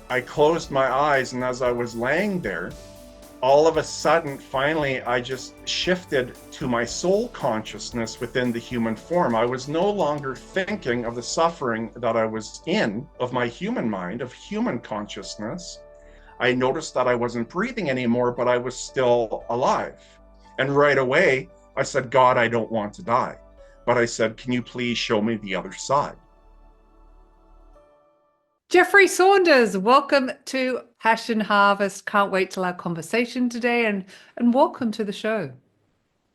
I closed my eyes, and as I was laying there, all of a sudden, finally, I just shifted to my soul consciousness within the human form. I was no longer thinking of the suffering that I was in, of my human mind, of human consciousness. I noticed that I wasn't breathing anymore, but I was still alive. And right away, I said, God, I don't want to die. But I said, can you please show me the other side? Jeffrey Saunders, welcome to Passion Harvest. Can't wait till our conversation today and welcome to the show.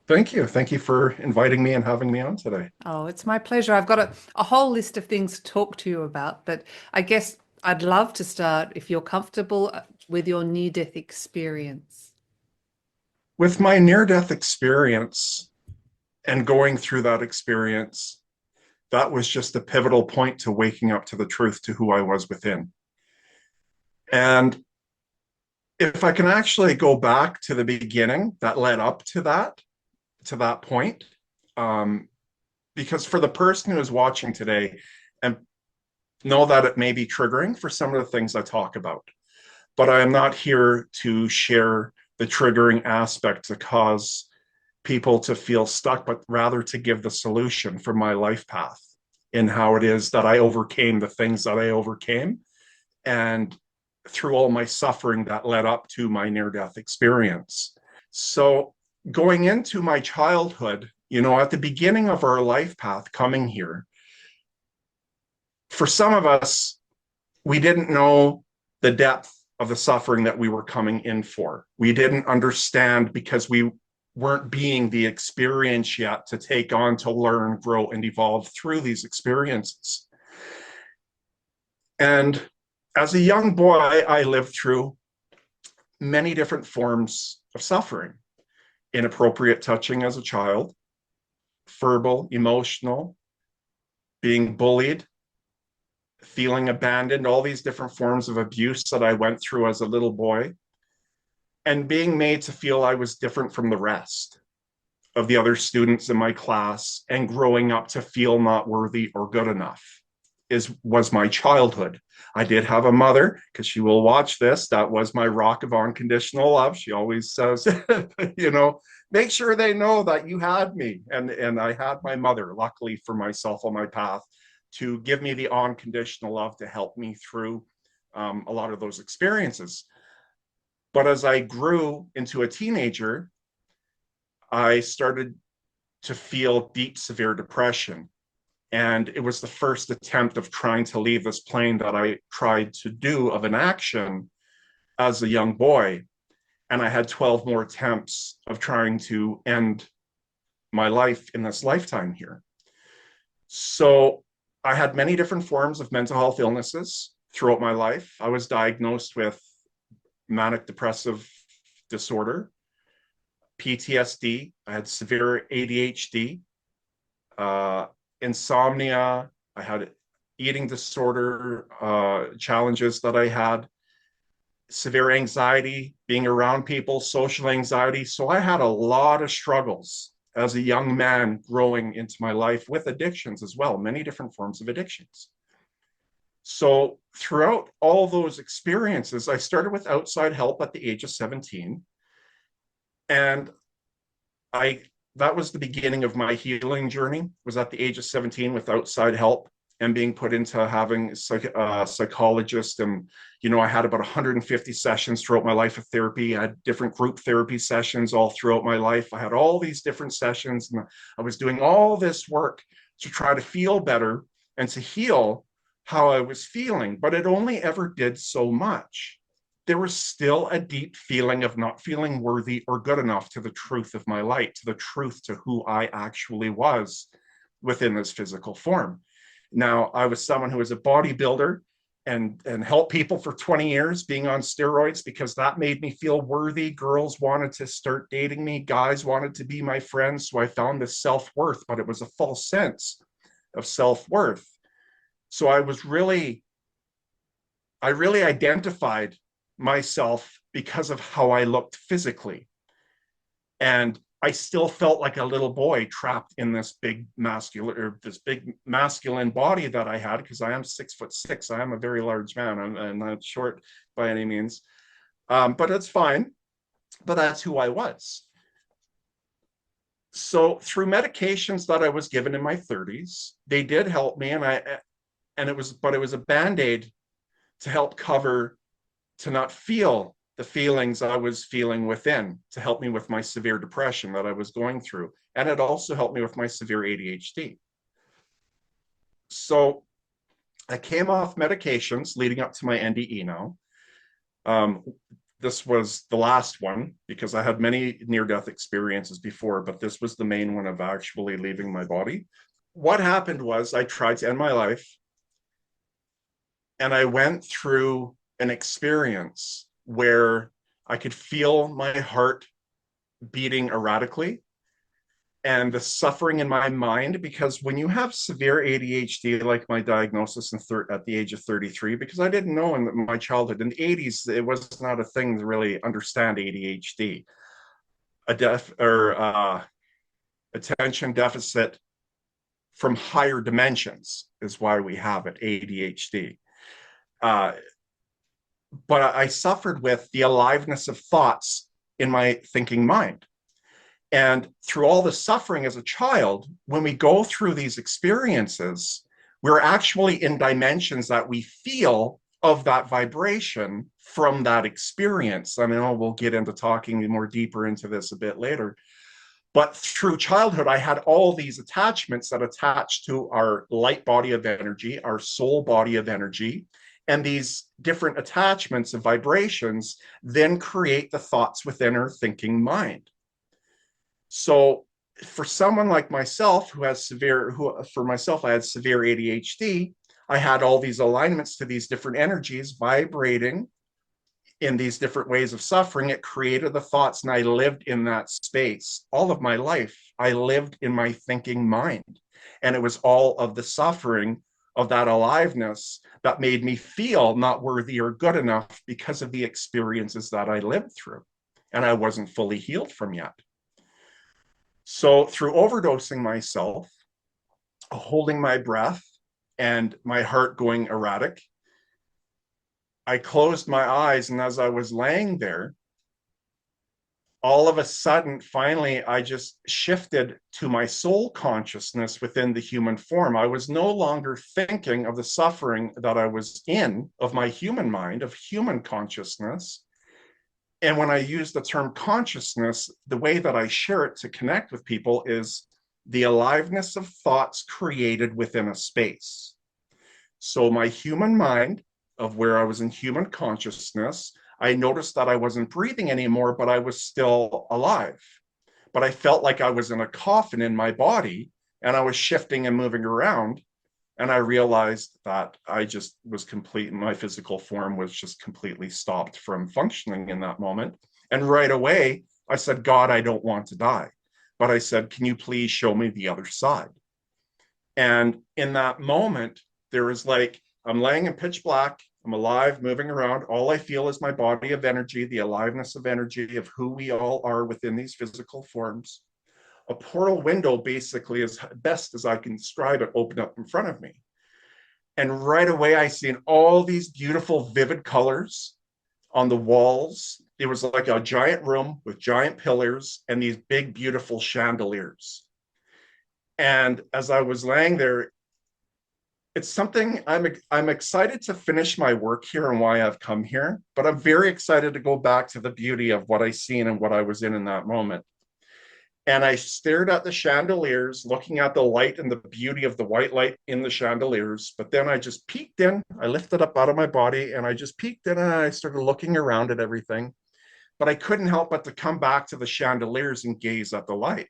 Thank you. Thank you for inviting me and having me on today. Oh, it's my pleasure. I've got a whole list of things to talk to you about, but I guess I'd love to start, if you're comfortable, with your near-death experience. With my near death experience and going through that experience, that was just a pivotal point to waking up to the truth to who I was within. And if I can actually go back to the beginning that led up to that point, um, because for the person who is watching today, and know that it may be triggering for some of the things I talk about, but I am not here to share the triggering aspect to cause people to feel stuck, but rather to give the solution for my life path in how it is that I overcame the things that I overcame, and through all my suffering that led up to my near death experience. So, going into my childhood, at the beginning of our life path coming here, for some of us, we didn't know the depth of the suffering that we were coming in for. We didn't understand because we weren't being the experience yet to take on, to learn, grow, and evolve through these experiences. And as a young boy, I lived through many different forms of suffering: inappropriate touching as a child, verbal, emotional, being bullied, feeling abandoned, all these different forms of abuse that I went through as a little boy, and being made to feel I was different from the rest of the other students in my class, and growing up to feel not worthy or good enough was my childhood. I did have a mother, because she will watch this, that was my rock of unconditional love. She always says, make sure they know that you had me. And I had my mother, luckily for myself, on my path to give me the unconditional love to help me through a lot of those experiences. But as I grew into a teenager, I started to feel deep, severe depression. And it was the first attempt of trying to leave this plane that I tried to do of an action as a young boy. And I had 12 more attempts of trying to end my life in this lifetime here. So I had many different forms of mental health illnesses throughout my life. I was diagnosed with manic depressive disorder, PTSD. I had severe ADHD, insomnia. I had eating disorder challenges that I had, severe anxiety, being around people, social anxiety. So I had a lot of struggles as a young man growing into my life, with addictions as well, many different forms of addictions. So throughout all those experiences, I started with outside help at the age of 17. And I that was the beginning of my healing journey, was at the age of 17 with outside help and being put into having a psychologist. And I had about 150 sessions throughout my life of therapy. I had different group therapy sessions all throughout my life. I had all these different sessions, and I was doing all this work to try to feel better and to heal how I was feeling, but it only ever did so much. There was still a deep feeling of not feeling worthy or good enough to the truth of my light, to the truth to who I actually was within this physical form. Now, I was someone who was a bodybuilder and helped people for 20 years, being on steroids, because that made me feel worthy. Girls wanted to start dating me, guys wanted to be my friends. So I found this self-worth, but it was a false sense of self-worth. So I really identified myself because of how I looked physically. And I still felt like a little boy trapped in this big masculine body that I had, because I am 6'6". I am a very large man. I'm not short by any means, but it's fine. But that's who I was. So through medications that I was given in my 30s, they did help me, and it was a band-aid to help cover, to not feel the feelings I was feeling within, to help me with my severe depression that I was going through. And it also helped me with my severe ADHD. So I came off medications leading up to my NDE now. This was the last one because I had many near-death experiences before, but this was the main one of actually leaving my body. What happened was I tried to end my life, and I went through an experience where I could feel my heart beating erratically and the suffering in my mind, because when you have severe ADHD, like my diagnosis at the age of 33, because I didn't know in my childhood, in the 80s, it was not a thing to really understand ADHD. Attention deficit from higher dimensions is why we have it, ADHD. But I suffered with the aliveness of thoughts in my thinking mind. And through all the suffering as a child, when we go through these experiences, we're actually in dimensions that we feel of that vibration from that experience. I mean, we'll get into talking more deeper into this a bit later. But through childhood, I had all these attachments that attach to our light body of energy, our soul body of energy. And these different attachments of vibrations then create the thoughts within our thinking mind. So for someone like myself for myself, I had severe ADHD. I had all these alignments to these different energies vibrating in these different ways of suffering. It created the thoughts, and I lived in that space all of my life. I lived in my thinking mind, and it was all of the suffering of that aliveness that made me feel not worthy or good enough because of the experiences that I lived through, and I wasn't fully healed from yet. So through overdosing myself, holding my breath, and my heart going erratic, I closed my eyes, and as I was laying there, all of a sudden, finally, I just shifted to my soul consciousness within the human form. I was no longer thinking of the suffering that I was in of my human mind, of human consciousness. And when I use the term consciousness, the way that I share it to connect with people is the aliveness of thoughts created within a space. So my human mind, of where I was in human consciousness, I noticed that I wasn't breathing anymore, but I was still alive. But I felt like I was in a coffin in my body, and I was shifting and moving around. And I realized that I just was complete. My physical form was just completely stopped from functioning in that moment. And right away, I said, God, I don't want to die. But I said, can you please show me the other side? And in that moment, there was like, I'm laying in pitch black, I'm alive, moving around. All I feel is my body of energy, the aliveness of energy of who we all are within these physical forms. A portal window, basically, as best as I can describe it, opened up in front of me. And right away, I seen all these beautiful, vivid colors on the walls. It was like a giant room with giant pillars and these big, beautiful chandeliers. And as I was laying there, it's something I'm excited to finish my work here and why I've come here, but I'm very excited to go back to the beauty of what I seen and what I was in that moment. And I stared at the chandeliers, looking at the light and the beauty of the white light in the chandeliers. But then I just peeked in, I lifted up out of my body, and I just peeked in, and I started looking around at everything. But I couldn't help but to come back to the chandeliers and gaze at the light.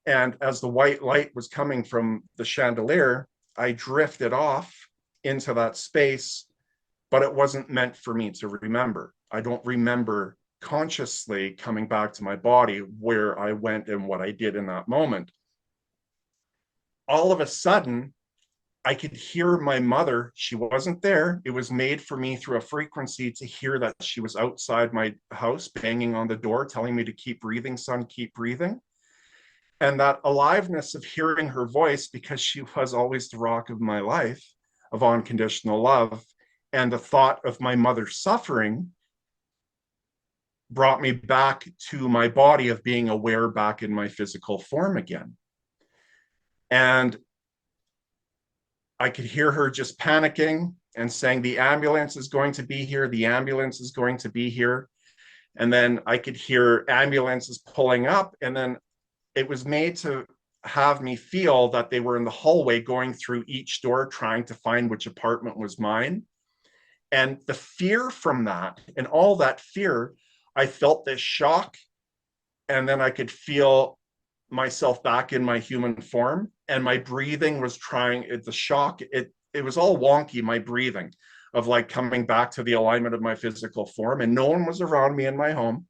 And as the white light was coming from the chandelier, I drifted off into that space, but it wasn't meant for me to remember. I don't remember consciously coming back to my body where I went and what I did in that moment. All of a sudden, I could hear my mother. She wasn't there. It was made for me through a frequency to hear that she was outside my house, banging on the door, telling me to keep breathing, son, keep breathing. And that aliveness of hearing her voice, because she was always the rock of my life, of unconditional love, and the thought of my mother's suffering brought me back to my body of being aware back in my physical form again. And I could hear her just panicking and saying, the ambulance is going to be here. The ambulance is going to be here. And then I could hear ambulances pulling up. And then it was made to have me feel that they were in the hallway going through each door, trying to find which apartment was mine. And the fear from that and all that fear, I felt this shock. And then I could feel myself back in my human form, and my breathing was trying the shock, it was all wonky, my breathing of like coming back to the alignment of my physical form, and no one was around me in my home.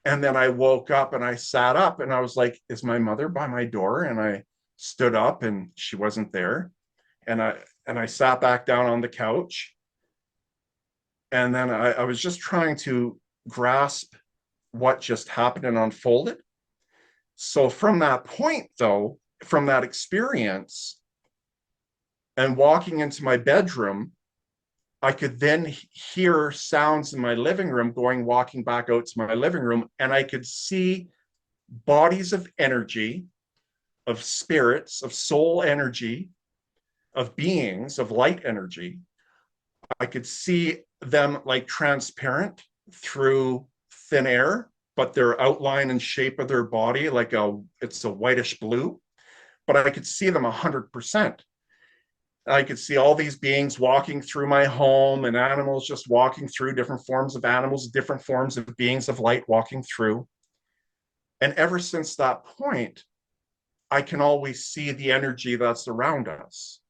And then I woke up and I sat up and I was like, is my mother by my door? And I stood up and she wasn't there. And I sat back down on the couch, and then I was just trying to grasp what just happened and unfolded. So from that point, though, from that experience and walking into my bedroom, I could then hear sounds in my living room going, walking back out to my living room, and I could see bodies of energy, of spirits, of soul energy, of beings, of light energy. I could see them like transparent through thin air, but their outline and shape of their body, it's a whitish blue, but I could see them 100%. I could see all these beings walking through my home, and animals just walking through, different forms of animals, different forms of beings of light walking through. And ever since that point, I can always see the energy that's around us.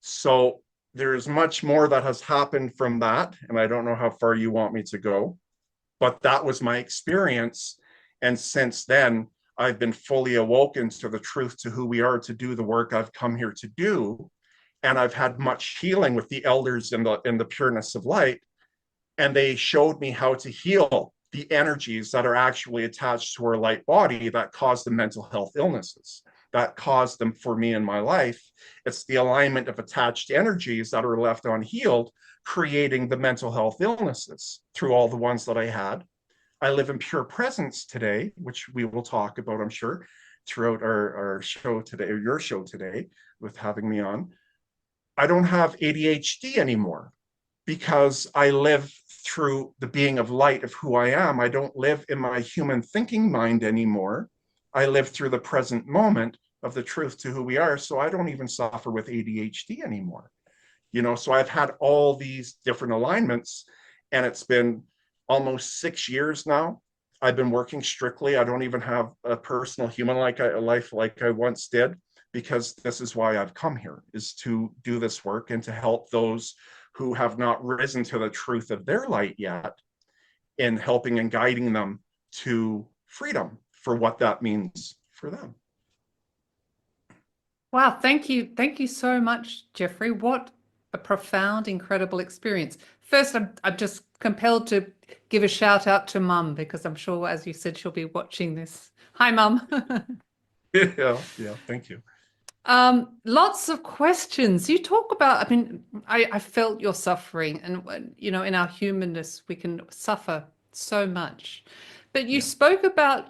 So there's much more that has happened from that. And I don't know how far you want me to go, but that was my experience. And since then, I've been fully awoken to the truth to who we are, to do the work I've come here to do. And I've had much healing with the elders in the pureness of light. And they showed me how to heal the energies that are actually attached to our light body that cause the mental health illnesses that caused them for me in my life. It's the alignment of attached energies that are left unhealed, creating the mental health illnesses through all the ones that I had. I live in pure presence today, which we will talk about, I'm sure, throughout our show today, or your show today, with having me on. I don't have ADHD anymore because I live through the being of light of who I am. I don't live in my human thinking mind anymore. I live through the present moment of the truth to who we are. So I don't even suffer with ADHD anymore. So I've had all these different alignments, and it's been almost 6 years now. I've been working strictly. I don't even have a personal human life like I once did, because this is why I've come here, is to do this work and to help those who have not risen to the truth of their light yet, in helping and guiding them to freedom for what that means for them. Wow, thank you. Thank you so much, Jeffrey. What a profound, incredible experience. First, I'm just compelled to give a shout out to Mum, because I'm sure, as you said, she'll be watching this. Hi, Mum. Yeah, thank you. Lots of questions. You talk about, I mean, I felt your suffering, and in our humanness, we can suffer so much. But you spoke about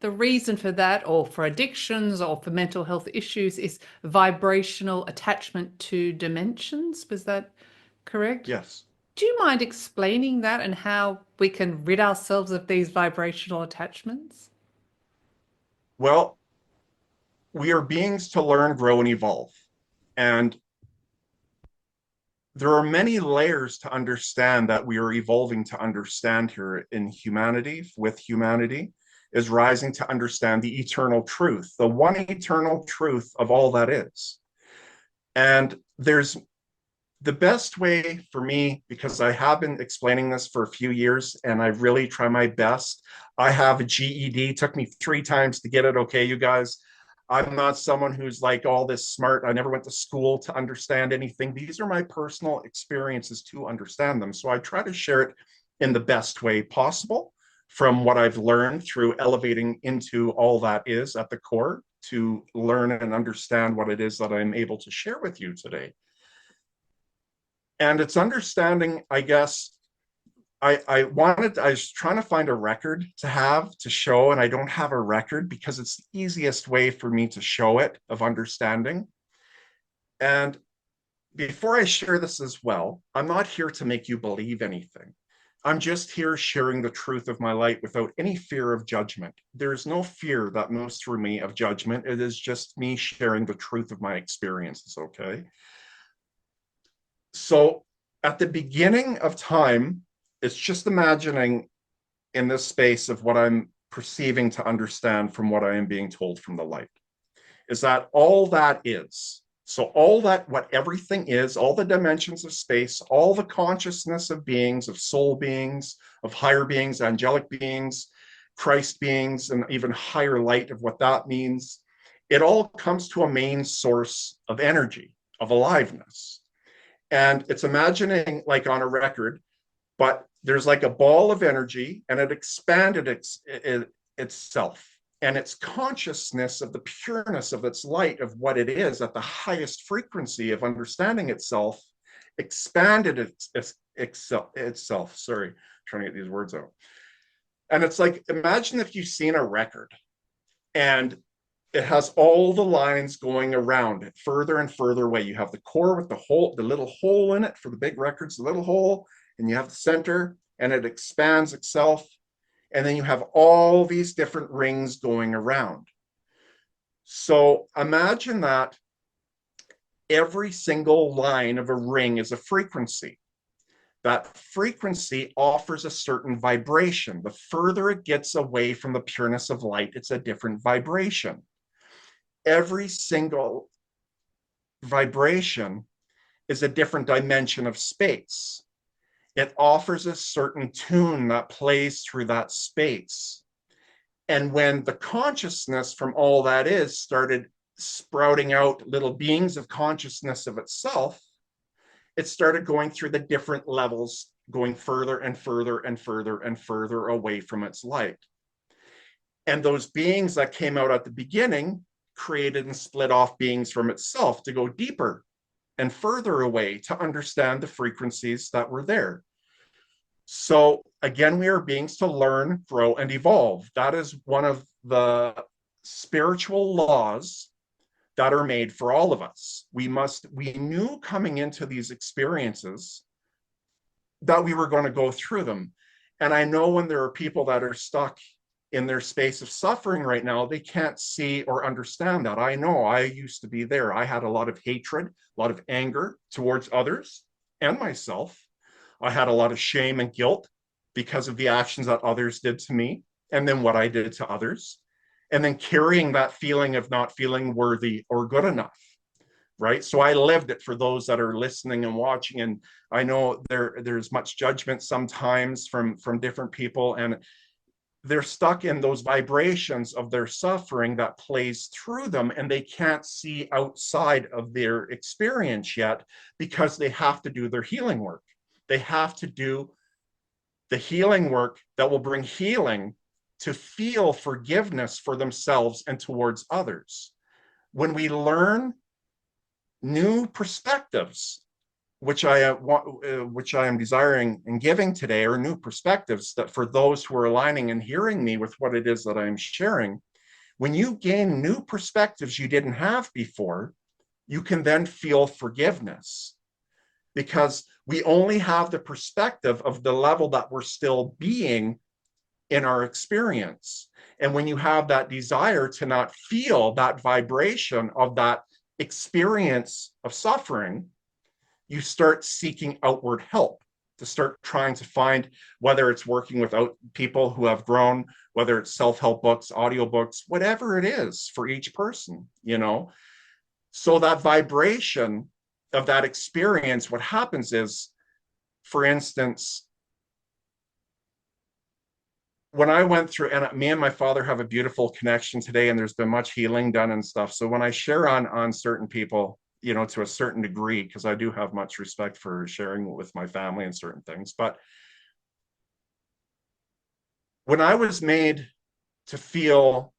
the reason for that, or for addictions, or for mental health issues, is vibrational attachment to dimensions. Was that correct? Yes. Do you mind explaining that and how we can rid ourselves of these vibrational attachments? Well, we are beings to learn, grow, and evolve. And there are many layers to understand that we are evolving to understand here in humanity, with humanity, is rising to understand the eternal truth, the one eternal truth of all that is. And there's the best way for me, because I have been explaining this for a few years and I really try my best. I have a GED, took me 3 times to get it. Okay, you guys. I'm not someone who's like all this smart. I never went to school to understand anything. These are my personal experiences to understand them. So I try to share it in the best way possible from what I've learned through elevating into all that is at the core to learn and understand what it is that I'm able to share with you today. And it's understanding, I guess, I was trying to find a record to have to show, and I don't have a record because it's the easiest way for me to show it of understanding. And before I share this as well, I'm not here to make you believe anything. I'm just here sharing the truth of my light without any fear of judgment. There's no fear that moves through me of judgment. It is just me sharing the truth of my experiences, okay? So at the beginning of time, it's just imagining in this space of what I'm perceiving to understand from what I am being told from the light, is that all that is. So all that, what everything is, all the dimensions of space, all the consciousness of beings, of soul beings, of higher beings, angelic beings, Christ beings, and even higher light of what that means, it all comes to a main source of energy, of aliveness. And it's imagining like on a record, but there's like a ball of energy and it expanded itself, and its consciousness of the pureness of its light of what it is at the highest frequency of understanding itself expanded itself. Sorry, trying to get these words out. And it's like, imagine if you've seen a record and it has all the lines going around it further and further away. You have the core with the little hole in it for the big records, the little hole, and you have the center, and it expands itself. And then you have all these different rings going around. So imagine that every single line of a ring is a frequency. That frequency offers a certain vibration. The further it gets away from the pureness of light, it's a different vibration. Every single vibration is a different dimension of space. It offers a certain tune that plays through that space. And when the consciousness from all that is started sprouting out little beings of consciousness of itself, it started going through the different levels, going further and further and further and further away from its light. And those beings that came out at the beginning created and split off beings from itself to go deeper and further away to understand the frequencies that were there. So again, we are beings to learn, grow, and evolve. That is one of the spiritual laws that are made for all of us. We knew coming into these experiences that we were going to go through them. And I know when there are people that are stuck in their space of suffering right now, they can't see or understand that. I know I used to be there. I had a lot of hatred, a lot of anger towards others and myself. I had a lot of shame and guilt because of the actions that others did to me, and then what I did to others, and then carrying that feeling of not feeling worthy or good enough, right? So I lived it for those that are listening and watching, and I know there's much judgment sometimes from different people, and they're stuck in those vibrations of their suffering that plays through them, and they can't see outside of their experience yet because they have to do their healing work. They have to do the healing work that will bring healing to feel forgiveness for themselves and towards others. When we learn new perspectives, which I am desiring and giving today, are new perspectives that for those who are aligning and hearing me with what it is that I'm sharing, when you gain new perspectives you didn't have before, you can then feel forgiveness, because we only have the perspective of the level that we're still being in our experience. And when you have that desire to not feel that vibration of that experience of suffering, you start seeking outward help, to start trying to find, whether it's working with people who have grown, whether it's self-help books, audiobooks, whatever it is for each person, you know. So that vibration of that experience, what happens is, for instance, when I went through, and me and my father have a beautiful connection today, and there's been much healing done and stuff. So when I share on certain people, you know, to a certain degree, because I do have much respect for sharing with my family and certain things. But when I was made to feel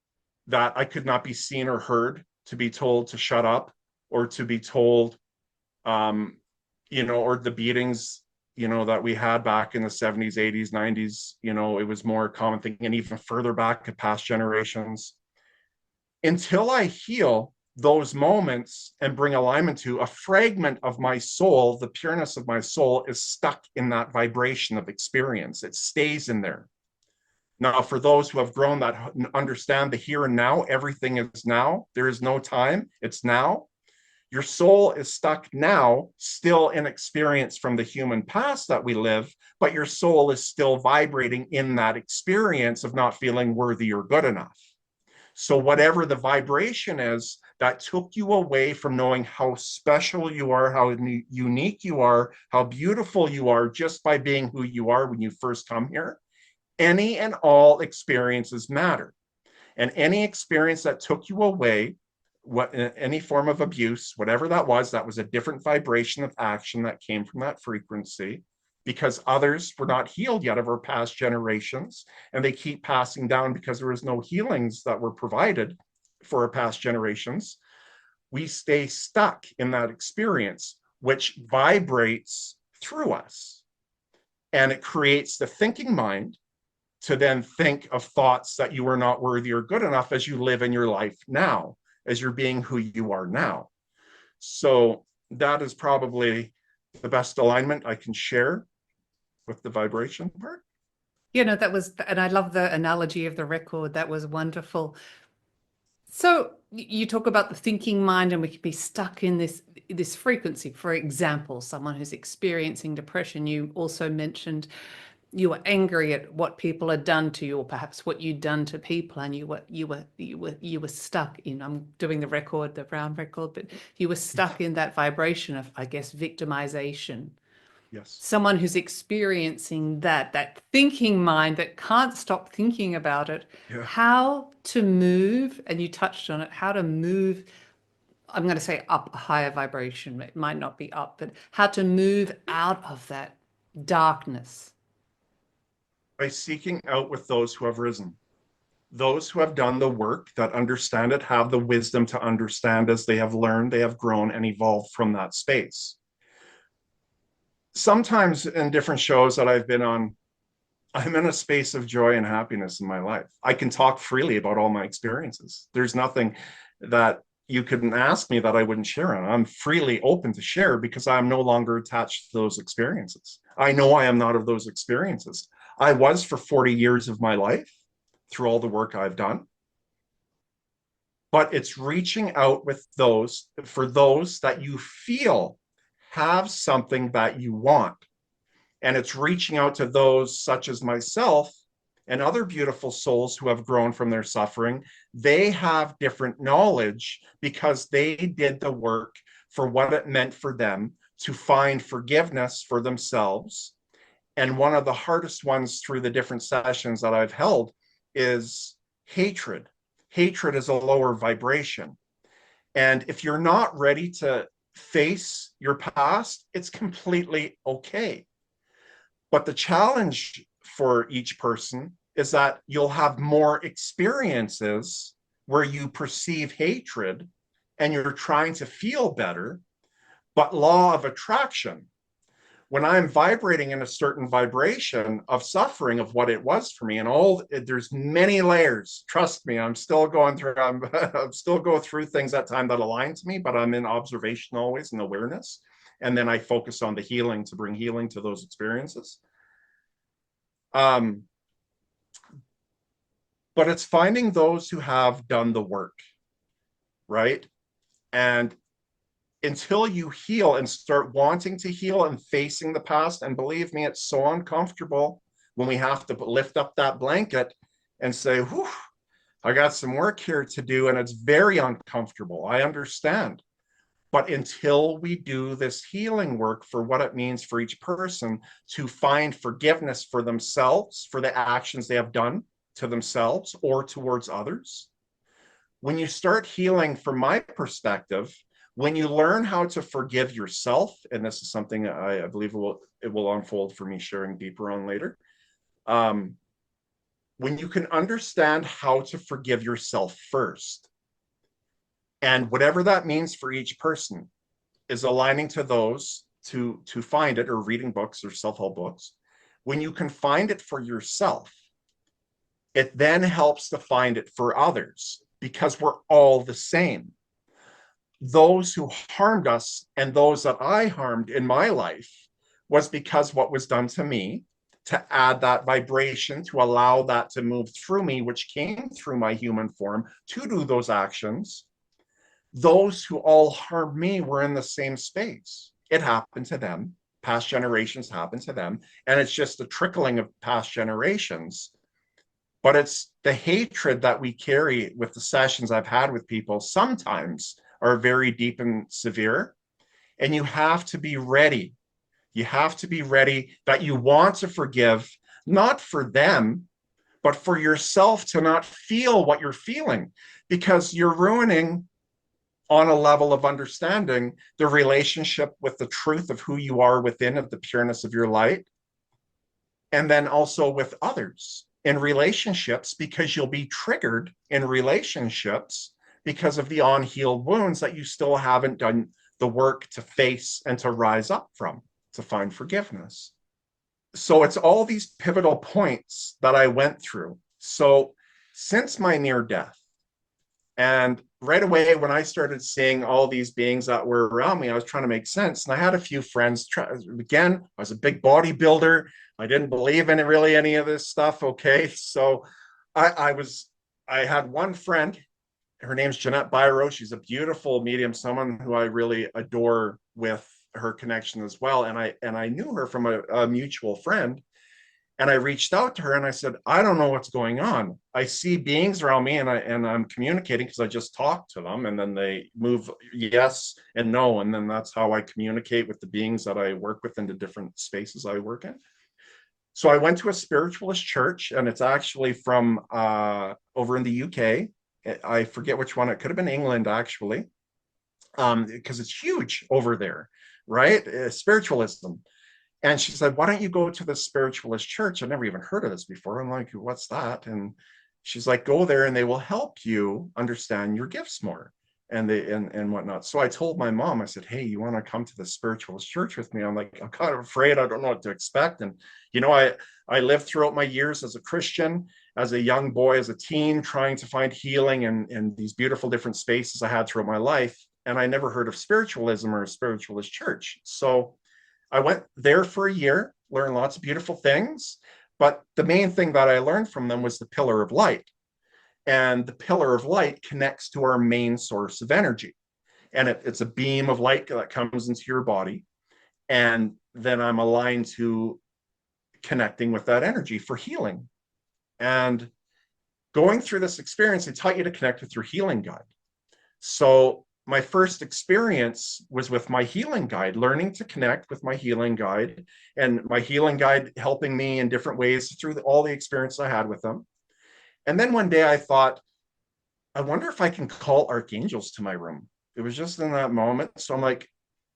that I could not be seen or heard, to be told to shut up, or to be told, um, you know, or the beatings, you know, that we had back in the 70s, 80s, 90s, you know, it was more a common thing, and even further back to past generations. Until I heal those moments and bring alignment to a fragment of my soul, the pureness of my soul is stuck in that vibration of experience. It stays in there. Now, for those who have grown that understand the here and now, everything is now. There is no time. It's now. Your soul is stuck now, still in experience from the human past that we live, but your soul is still vibrating in that experience of not feeling worthy or good enough. So, whatever the vibration is that took you away from knowing how special you are, how unique you are, how beautiful you are, just by being who you are when you first come here, any and all experiences matter. And any experience that took you away, any form of abuse, whatever that was a different vibration of action that came from that frequency, because others were not healed yet of our past generations, and they keep passing down because there was no healings that were provided for our past generations. We stay stuck in that experience, which vibrates through us, and it creates the thinking mind to then think of thoughts that you are not worthy or good enough as you live in your life now, as you're being who you are now. So that is probably the best alignment I can share with the vibration part. You know, that was, and I love the analogy of the record. That was wonderful. So you talk about the thinking mind, and we could be stuck in this frequency. For example, someone who's experiencing depression. You also mentioned you were angry at what people had done to you, or perhaps what you'd done to people, and you were stuck in. I'm doing the record, the round record, but you were stuck in that vibration of, I guess, victimization. Yes. Someone who's experiencing that thinking mind that can't stop thinking about it, Yeah. how to move, and you touched on it, how to move, I'm going to say up a higher vibration. It might not be up, but how to move out of that darkness. By seeking out with those who have risen, those who have done the work, that understand it, have the wisdom to understand as they have learned, they have grown and evolved from that space. Sometimes in different shows that I've been on, I'm in a space of joy and happiness in my life. I can talk freely about all my experiences. There's nothing that you couldn't ask me that I wouldn't share on. I'm freely open to share because I'm no longer attached to those experiences. I know I am not of those experiences. I was for 40 years of my life through all the work I've done. But it's reaching out with those, for those that you feel have something that you want. And it's reaching out to those such as myself and other beautiful souls who have grown from their suffering. They have different knowledge because they did the work for what it meant for them to find forgiveness for themselves. And one of the hardest ones through the different sessions that I've held is hatred. Hatred is a lower vibration. And if you're not ready to face your past, it's completely okay. But the challenge for each person is that you'll have more experiences where you perceive hatred and you're trying to feel better. But law of attraction, when I'm vibrating in a certain vibration of suffering of what it was for me, and all, there's many layers. Trust me, I'm still going through. I'm still going through things at time that align to me, but I'm in observation always and awareness, and then I focus on the healing to bring healing to those experiences. But it's finding those who have done the work, right? And until you heal and start wanting to heal and facing the past, and believe me, it's so uncomfortable when we have to lift up that blanket and say, whew, I got some work here to do, and it's very uncomfortable. I understand. But until we do this healing work for what it means for each person to find forgiveness for themselves, for the actions they have done to themselves or towards others, when you start healing, from my perspective, when you learn how to forgive yourself, and this is something I believe it will unfold for me sharing deeper on later, when you can understand how to forgive yourself first, and whatever that means for each person is aligning to those to find it, or reading books or self-help books, when you can find it for yourself, it then helps to find it for others, because we're all the same. Those who harmed us and those that I harmed in my life was because what was done to me, to add that vibration, to allow that to move through me, which came through my human form to do those actions. Those who all harmed me were in the same space. It happened to them. Past generations happened to them. And it's just a trickling of past generations. But it's the hatred that we carry with the sessions I've had with people sometimes are very deep and severe. And you have to be ready. You have to be ready that you want to forgive, not for them, but for yourself, to not feel what you're feeling, because you're ruining, on a level of understanding, the relationship with the truth of who you are within, of the pureness of your light, and then also with others in relationships, because you'll be triggered in relationships because of the unhealed wounds that you still haven't done the work to face and to rise up from, to find forgiveness. So it's all these pivotal points that I went through. So since my near death, and right away, when I started seeing all these beings that were around me, I was trying to make sense. And I had a few friends. Again, I was a big bodybuilder. I didn't believe in really any of this stuff. Okay. So I had one friend. Her name's Jeanette Byro. She's a beautiful medium, someone who I really adore with her connection as well. And I knew her from a mutual friend. And I reached out to her and I said, I don't know what's going on. I see beings around me, and I'm communicating because I just talked to them, and then they move yes and no. And then that's how I communicate with the beings that I work with in the different spaces I work in. So I went to a spiritualist church, and it's actually from over in the UK. I forget which one. It could have been England, actually, because it's huge over there, right? Spiritualism. And she said, why don't you go to the spiritualist church? I've never even heard of this before. I'm like, what's that? And she's like, go there and they will help you understand your gifts more, and whatnot. So I told my mom, I said, hey, you want to come to the spiritualist church with me? I'm like, I'm kind of afraid. I don't know what to expect. And, I lived throughout my years as a Christian, as a young boy, as a teen, trying to find healing in these beautiful different spaces I had throughout my life. And I never heard of spiritualism or a spiritualist church. So I went there for a year, learned lots of beautiful things. But the main thing that I learned from them was the pillar of light. And the pillar of light connects to our main source of energy. And it's a beam of light that comes into your body. And then I'm aligned to connecting with that energy for healing. And going through this experience, they taught you to connect with your healing guide. So my first experience was with my healing guide, learning to connect with my healing guide, and my healing guide helping me in different ways through all the experience I had with them. And then one day I thought, I wonder if I can call archangels to my room. It was just in that moment. So I'm like,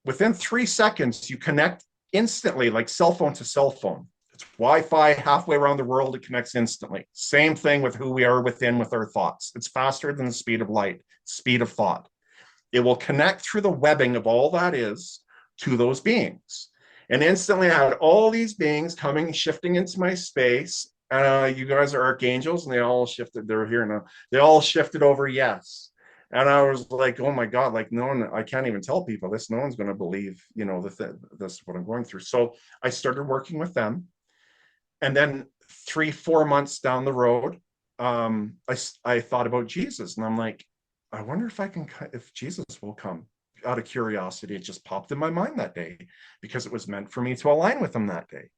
within 3 seconds, you connect instantly, like cell phone to cell phone. It's Wi-Fi halfway around the world. It connects instantly. Same thing with who we are within with our thoughts. It's faster than the speed of light, speed of thought. It will connect through the webbing of all that is to those beings. And instantly I had all these beings coming, shifting into my space. You guys are archangels, and they all shifted. They're here now. They all shifted over, yes. And I was like, oh my God, like no one, I can't even tell people this. No one's going to believe, this, what I'm going through. So I started working with them. And then 3-4 months down the road, I thought about Jesus, and I'm like, I wonder if Jesus will come. Out of curiosity, it just popped in my mind that day, because it was meant for me to align with him that day.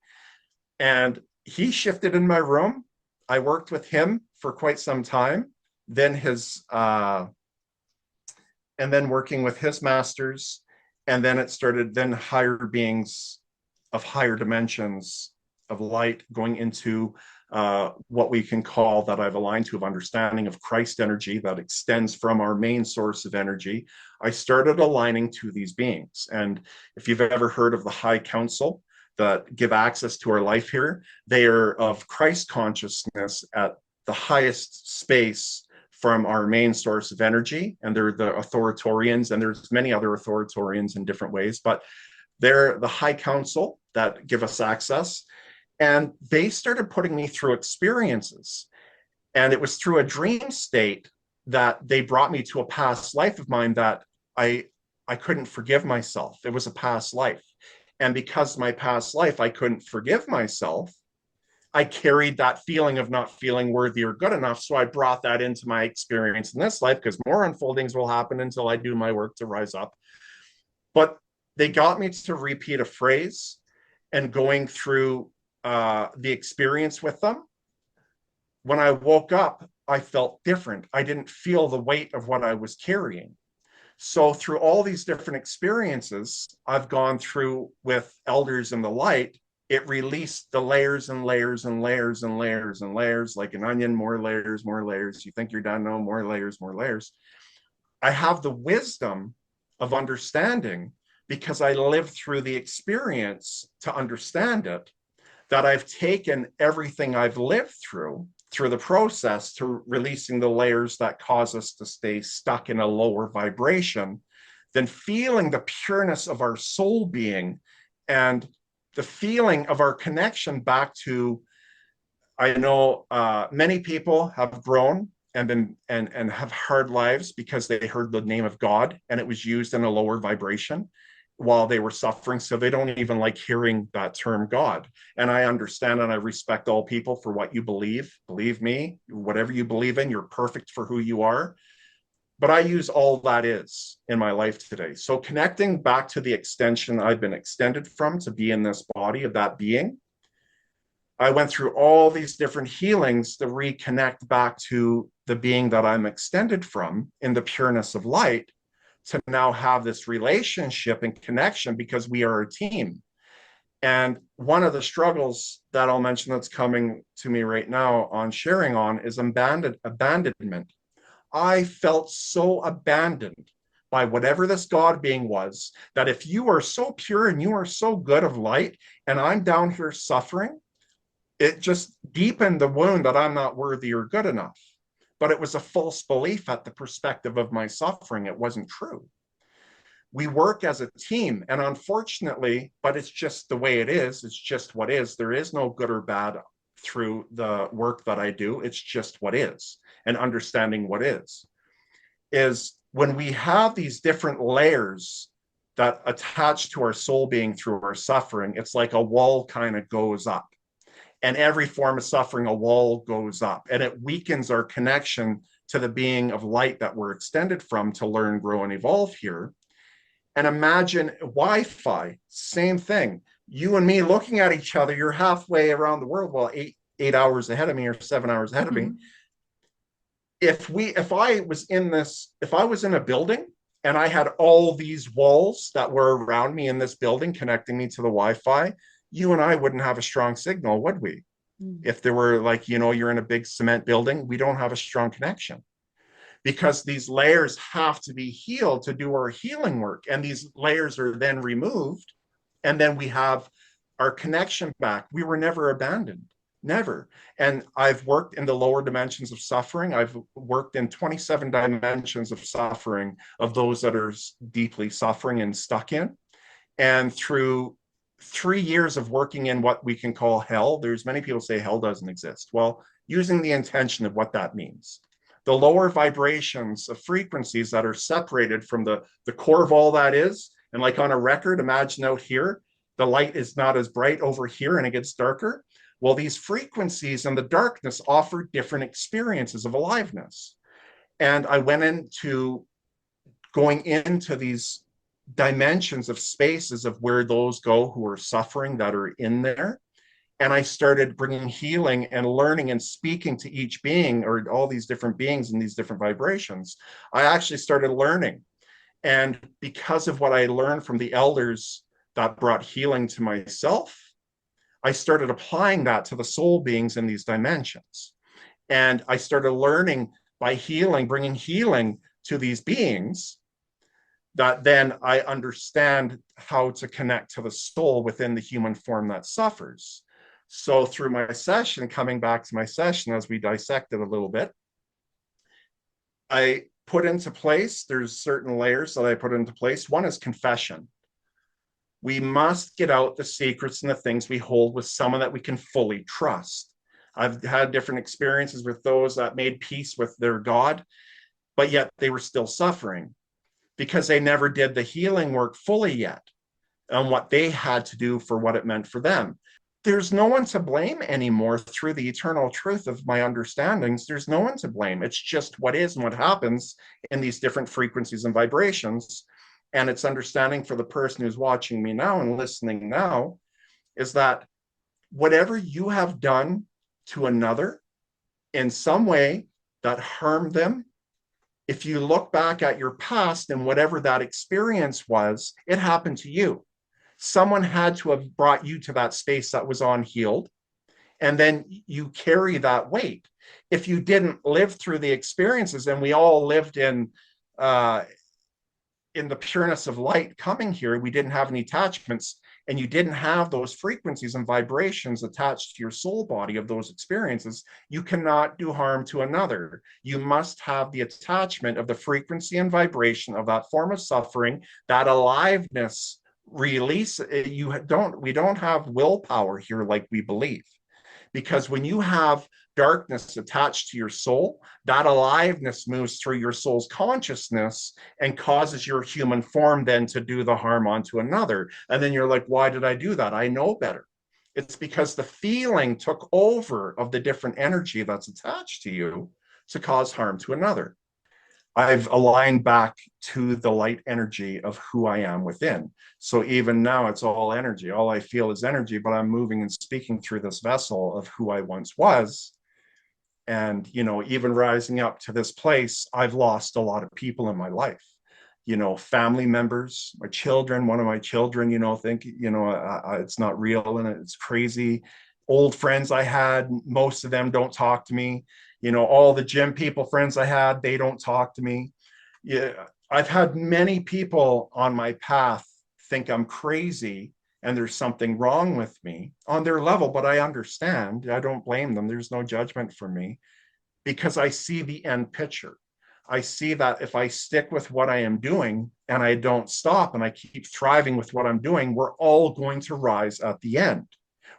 And he shifted in my room. I worked with him for quite some time. Then his and then working with his masters. And then it started, then higher beings of higher dimensions of light going into what we can call, that I've aligned to, of understanding of Christ energy that extends from our main source of energy. I started aligning to these beings. And if you've ever heard of the High Council that give access to our life here, they are of Christ consciousness at the highest space from our main source of energy. And they're the authoritarians, and there's many other authoritarians in different ways, but they're the High Council that give us access. And they started putting me through experiences. And it was through a dream state that they brought me to a past life of mine that I couldn't forgive myself. It was a past life. And because my past life, I couldn't forgive myself, I carried that feeling of not feeling worthy or good enough. So I brought that into my experience in this life, because more unfoldings will happen until I do my work to rise up. But they got me to repeat a phrase, and going through the experience with them. When I woke up, I felt different. I didn't feel the weight of what I was carrying. So through all these different experiences I've gone through with elders in the light, it released the layers and layers and layers and layers and layers, like an onion, more layers, more layers. You think you're done, no, more layers, more layers. I have the wisdom of understanding, because I lived through the experience to understand it, that I've taken everything I've lived through the process to releasing the layers that cause us to stay stuck in a lower vibration, then feeling the pureness of our soul being and the feeling of our connection back to, I know many people have grown and been and have hard lives because they heard the name of God and it was used in a lower vibration while they were suffering. So they don't even like hearing that term God. And I understand and I respect all people for what you believe. Believe me, whatever you believe in, you're perfect for who you are. But I use all that is in my life today. So connecting back to the extension I've been extended from to be in this body of that being, I went through all these different healings to reconnect back to the being that I'm extended from in the pureness of light, to now have this relationship and connection, because we are a team. And one of the struggles that I'll mention that's coming to me right now on sharing on is abandonment. I felt so abandoned by whatever this God being was, that if you are so pure and you are so good of light and I'm down here suffering, it just deepened the wound that I'm not worthy or good enough. But it was a false belief at the perspective of my suffering. It wasn't true. We work as a team, and unfortunately, but it's just the way it is. It's just what is. There is no good or bad through the work that I do. It's just what is, and understanding what is when we have these different layers that attach to our soul being through our suffering, it's like a wall kind of goes up. And every form of suffering, a wall goes up, and it weakens our connection to the being of light that we're extended from to learn, grow, and evolve here. And imagine Wi-Fi, same thing. You and me looking at each other, you're halfway around the world, well, eight hours ahead of me or 7 hours ahead of me. If I was in a building and I had all these walls that were around me in this building connecting me to the Wi-Fi, you and I wouldn't have a strong signal, would we? If there were, like, you're in a big cement building, we don't have a strong connection, because these layers have to be healed to do our healing work. And these layers are then removed, and then we have our connection back. We were never abandoned, never. And I've worked in the lower dimensions of suffering. I've worked in 27 dimensions of suffering, of those that are deeply suffering and stuck in. And through 3 years of working in what we can call hell, there's many people say hell doesn't exist. Well, using the intention of what that means. The lower vibrations of frequencies that are separated from the core of all that is. And like on a record, imagine out here, the light is not as bright over here and it gets darker. Well, these frequencies and the darkness offer different experiences of aliveness. And I went into going into these dimensions of spaces of where those go who are suffering, that are in there. And I started bringing healing and learning and speaking to each being, or all these different beings in these different vibrations. I actually started learning And because of what I learned from the elders that brought healing to myself, I started applying that to the soul beings in these dimensions. And I started learning by healing, bringing healing to these beings, that then I understand how to connect to the soul within the human form that suffers. So through my session, coming back to my session, as we dissected a little bit, I put into place, there's certain layers that I put into place. One is confession. We must get out the secrets and the things we hold with someone that we can fully trust. I've had different experiences with those that made peace with their God, but yet they were still suffering because they never did the healing work fully yet on what they had to do for what it meant for them. There's no one to blame anymore through the eternal truth of my understandings. There's no one to blame. It's just what is and what happens in these different frequencies and vibrations. And it's understanding for the person who's watching me now and listening now is that whatever you have done to another in some way that harmed them, if you look back at your past and whatever that experience was, it happened to you. Someone had to have brought you to that space that was unhealed, and then you carry that weight. If you didn't live through the experiences, and we all lived in the pureness of light coming here, we didn't have any attachments, and you didn't have those frequencies and vibrations attached to your soul body of those experiences, you cannot do harm to another. You must have the attachment of the frequency and vibration of that form of suffering, that aliveness release. We don't have willpower here like we believe. Because when you have darkness attached to your soul, that aliveness moves through your soul's consciousness and causes your human form then to do the harm onto another. And then you're like, why did I do that? I know better. It's because the feeling took over of the different energy that's attached to you to cause harm to another. I've aligned back to the light energy of who I am within. So even now it's all energy. All I feel is energy, but I'm moving and speaking through this vessel of who I once was. And, even rising up to this place, I've lost a lot of people in my life, family members, my children, one of my children, think, it's not real and it's crazy. Old friends I had, most of them don't talk to me. All the gym people friends I had, they don't talk to me. Yeah, I've had many people on my path think I'm crazy and there's something wrong with me on their level, but I understand. I don't blame them. There's no judgment for me because I see the end picture. I see that if I stick with what I am doing and I don't stop and I keep thriving with what I'm doing, we're all going to rise at the end.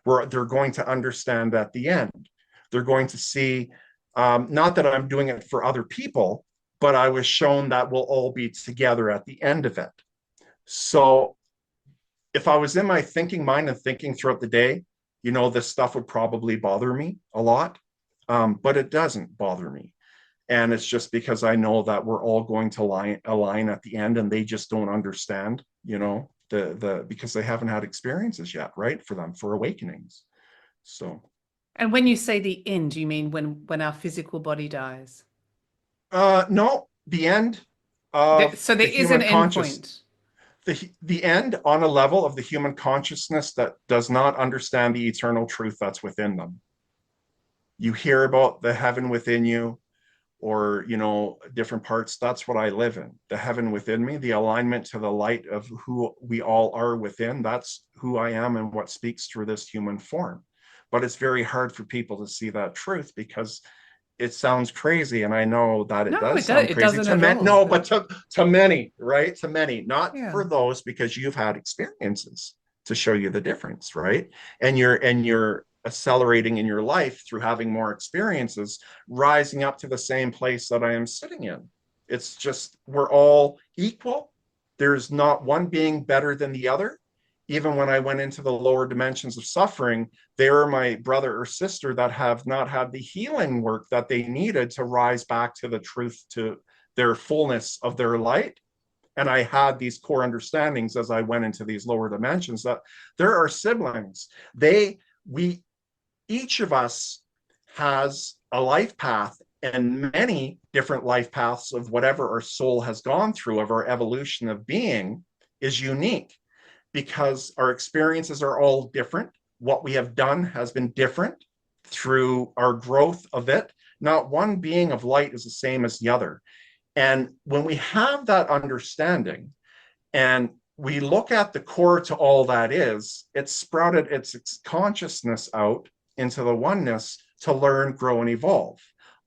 They're going to understand at the end. They're going to see, not that I'm doing it for other people, but I was shown that we'll all be together at the end of it. So if I was in my thinking mind and thinking throughout the day, this stuff would probably bother me a lot, but it doesn't bother me. And it's just because I know that we're all going to align at the end, and they just don't understand, because they haven't had experiences yet, right? For awakenings. So. And when you say the end, you mean when our physical body dies? No, the end of So the there is an human end consciousness. point. The end on a level of the human consciousness that does not understand the eternal truth that's within them. You hear about the heaven within you, or different parts. That's what I live in, the heaven within me, the alignment to the light of who we all are within. That's who I am and what speaks through this human form. But it's very hard for people to see that truth because it sounds crazy, and I know that it No, does sound it crazy doesn't to at many. all. No, but to many, right? To many, not Yeah. for those, because you've had experiences to show you the difference, right? And you're accelerating in your life through having more experiences, rising up to the same place that I am sitting in. It's just we're all equal. There's not one being better than the other. Even when I went into the lower dimensions of suffering, they were my brother or sister that have not had the healing work that they needed to rise back to the truth, to their fullness of their light. And I had these core understandings as I went into these lower dimensions that there are siblings. Each of us has a life path And many different life paths of whatever our soul has gone through of our evolution of being is unique because our experiences are all different. What we have done has been different through our growth of it. Not one being of light is the same as the other. And when we have that understanding and we look at the core to all that is, it's sprouted its consciousness out into the oneness to learn, grow, and evolve.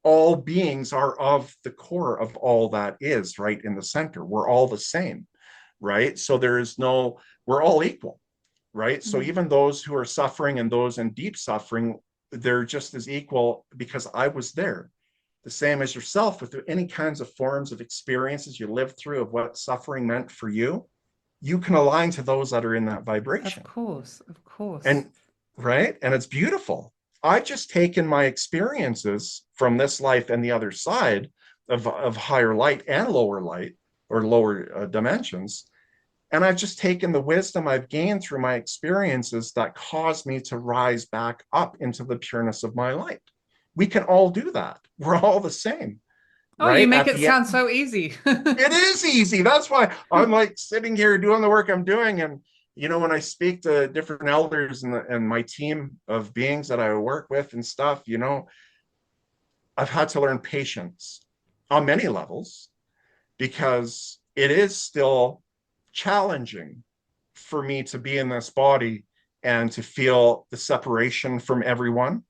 All beings are of the core of all that is right in the center. We're all the same, right? So there is no, we're all equal, right? So even those who are suffering and those in deep suffering, they're just as equal because I was there. The same as yourself with any kinds of forms of experiences you lived through of what suffering meant for you, you can align to those that are in that vibration. Of course, of course. And right. And it's beautiful. I've just taken my experiences from this life and the other side of higher light and lower light or lower dimensions. And I've just taken the wisdom I've gained through my experiences that caused me to rise back up into the pureness of my light. We can all do that. We're all the same, Oh, you right? make At it the end, sound so easy. it is easy. That's why I'm like sitting here doing the work I'm doing. And, you know, when I speak to different elders and my team of beings that I work with and stuff, you know, I've had to learn patience on many levels because it is still challenging for me to be in this body and to feel the separation from everyone.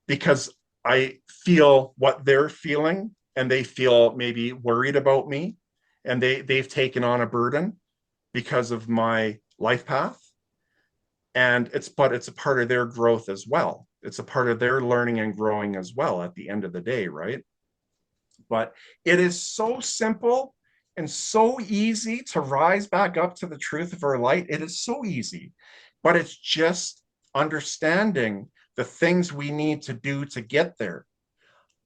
Because I feel what they're feeling and they feel maybe worried about me and they've taken on a burden because of my life path. And it's a part of their growth as well. It's a part of their learning and growing as well at the end of the day, right? But it is so simple and so easy to rise back up to the truth of our light. It is so easy, but it's just understanding the things we need to do to get there.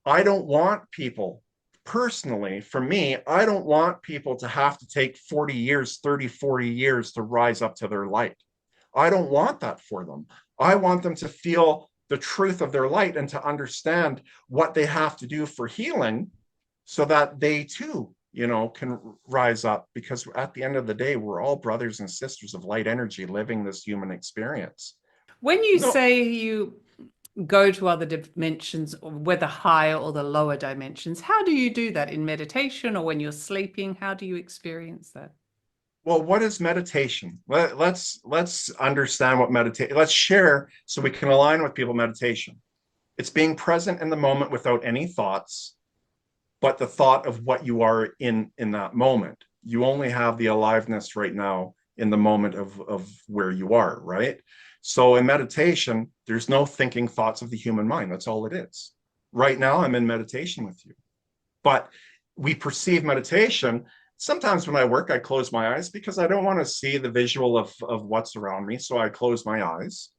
I don't want people, personally, for me, I don't want people to have to take 40 years, 30, 40 years to rise up to their light. I don't want that for them. I want them to feel the truth of their light and to understand what they have to do for healing so that they too, you know, can rise up because at the end of the day, we're all brothers and sisters of light energy living this human experience. When you No, say you go to other dimensions, whether higher or the lower dimensions, how do you do that in meditation or when you're sleeping? How do you experience that? well, what is meditation? Let's understand what meditation. Let's share so we can align with people. Meditation. It's being present in the moment without any thoughts, but the thought of what you are in that moment. You only have the aliveness right now in the moment of where you are, right? So in meditation, there's no thinking thoughts of the human mind. That's all it is. Right now, I'm in meditation with you. But we perceive meditation. Sometimes when I work, I close my eyes because I don't want to see the visual of what's around me. So I close my eyes.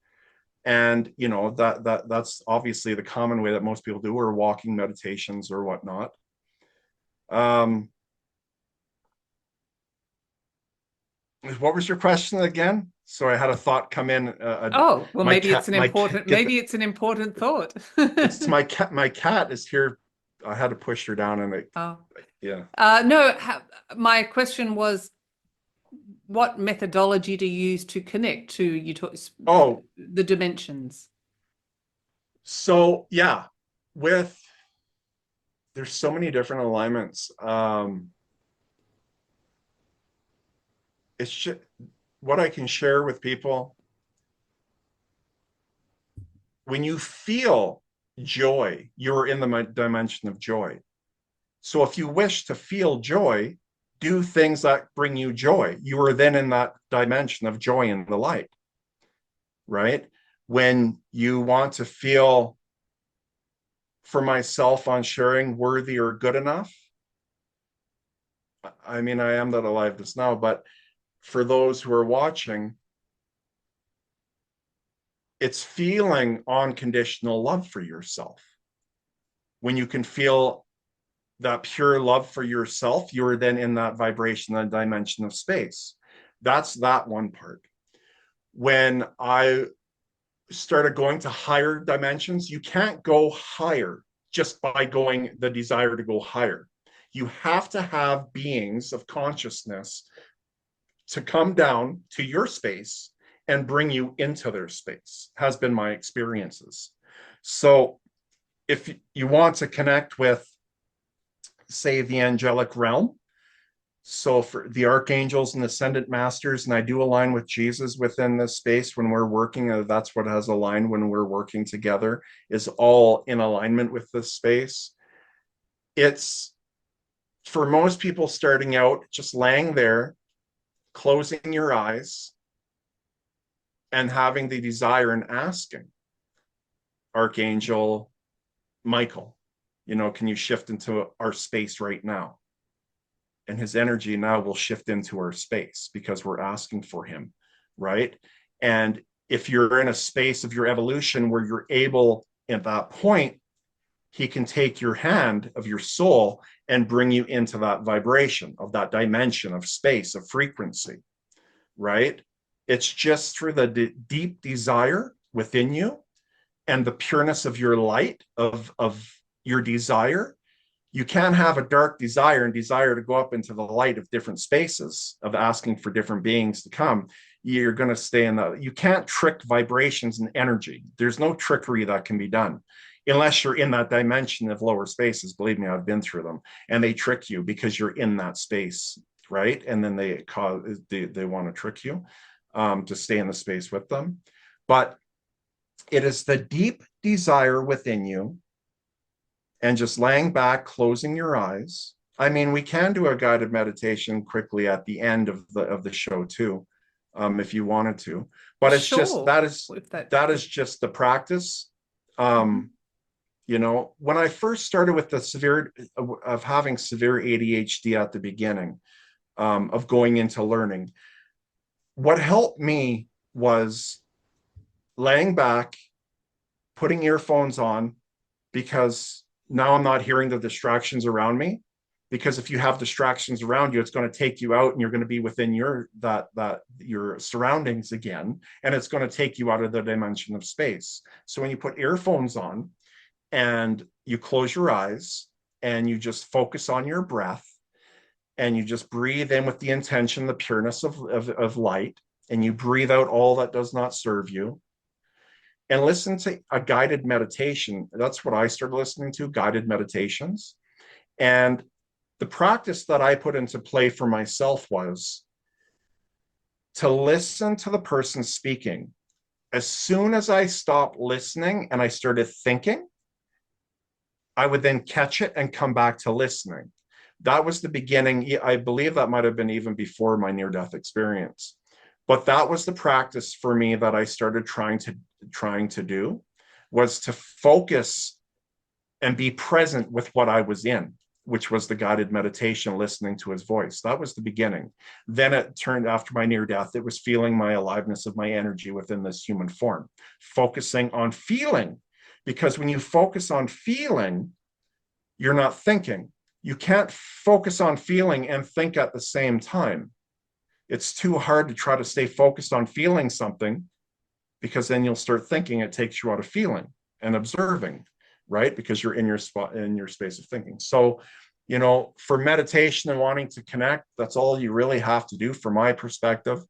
And you know, that's obviously the common way that most people do, or walking meditations or whatnot. Um, what was your question again? So I had a thought come in. Oh, well, My cat, maybe it's an important thought. it's my cat. My cat is here. I had to push her down, and Oh, yeah. no, my question was, what methodology do you use to connect to Oh, the dimensions? so yeah, with there's so many different alignments. It's just, what I can share with people when you feel joy, you're in the dimension of joy. So if you wish to feel joy, do things that bring you joy. You are then in that dimension of joy and the light, right? When you want to feel, for myself on sharing, worthy or good enough, I mean, I am that alive just now, but for those who are watching, it's feeling unconditional love for yourself. When you can feel that pure love for yourself, you're then in that vibration, that dimension of space. That's that one part. When I started going to higher dimensions, you can't go higher just by going the desire to go higher. You have to have beings of consciousness to come down to your space and bring you into their space, has been my experiences. So if you want to connect with, say, the angelic realm, so for the archangels and ascendant masters, and I do align with Jesus within this space when we're working, that's what has aligned when we're working together, is all in alignment with this space. It's, for most people starting out, just laying there, closing your eyes, and having the desire and asking Archangel Michael, can you shift into our space right now? And his energy now will shift into our space because we're asking for him, right? And if you're in a space of your evolution where you're able, at that point, he can take your hand of your soul and bring you into that vibration of that dimension of space, of frequency, right? It's just through the deep desire within you and the pureness of your light, of your desire. You can't have a dark desire and desire to go up into the light of different spaces, of asking for different beings to come. You're going to stay in that. You can't trick vibrations and energy. There's no trickery that can be done unless you're in that dimension of lower spaces. Believe me, I've been through them, and they trick you because you're in that space, right? And then they want to trick you to stay in the space with them. But it is the deep desire within you, and just laying back, closing your eyes. I mean, we can do a guided meditation quickly at the end of the show too, if you wanted to. But it's just that is just the practice. When I first started with having severe ADHD at the beginning, of going into learning, what helped me was laying back, putting earphones on, because now I'm not hearing the distractions around me. Because if you have distractions around you, it's going to take you out, and you're going to be within your surroundings again, and it's going to take you out of the dimension of space. So when you put earphones on and you close your eyes and you just focus on your breath, and you just breathe in with the intention, the pureness of light, and you breathe out all that does not serve you, and listen to a guided meditation. That's what I started listening to, guided meditations. And the practice that I put into play for myself was to listen to the person speaking. As soon as I stopped listening and I started thinking, I would then catch it and come back to listening. That was the beginning. I believe that might have been even before my near-death experience. But that was the practice for me that I started trying to do, was to focus and be present with what I was in, which was the guided meditation, listening to his voice. That was the beginning. Then it turned, after my near death, it was feeling my aliveness of my energy within this human form, focusing on feeling. Because when you focus on feeling, you're not thinking. You can't focus on feeling and think at the same time. It's too hard to try to stay focused on feeling something, because then you'll start thinking. It takes you out of feeling and observing, right? Because you're in your spot, in your space of thinking. So, for meditation and wanting to connect, that's all you really have to do, from my perspective,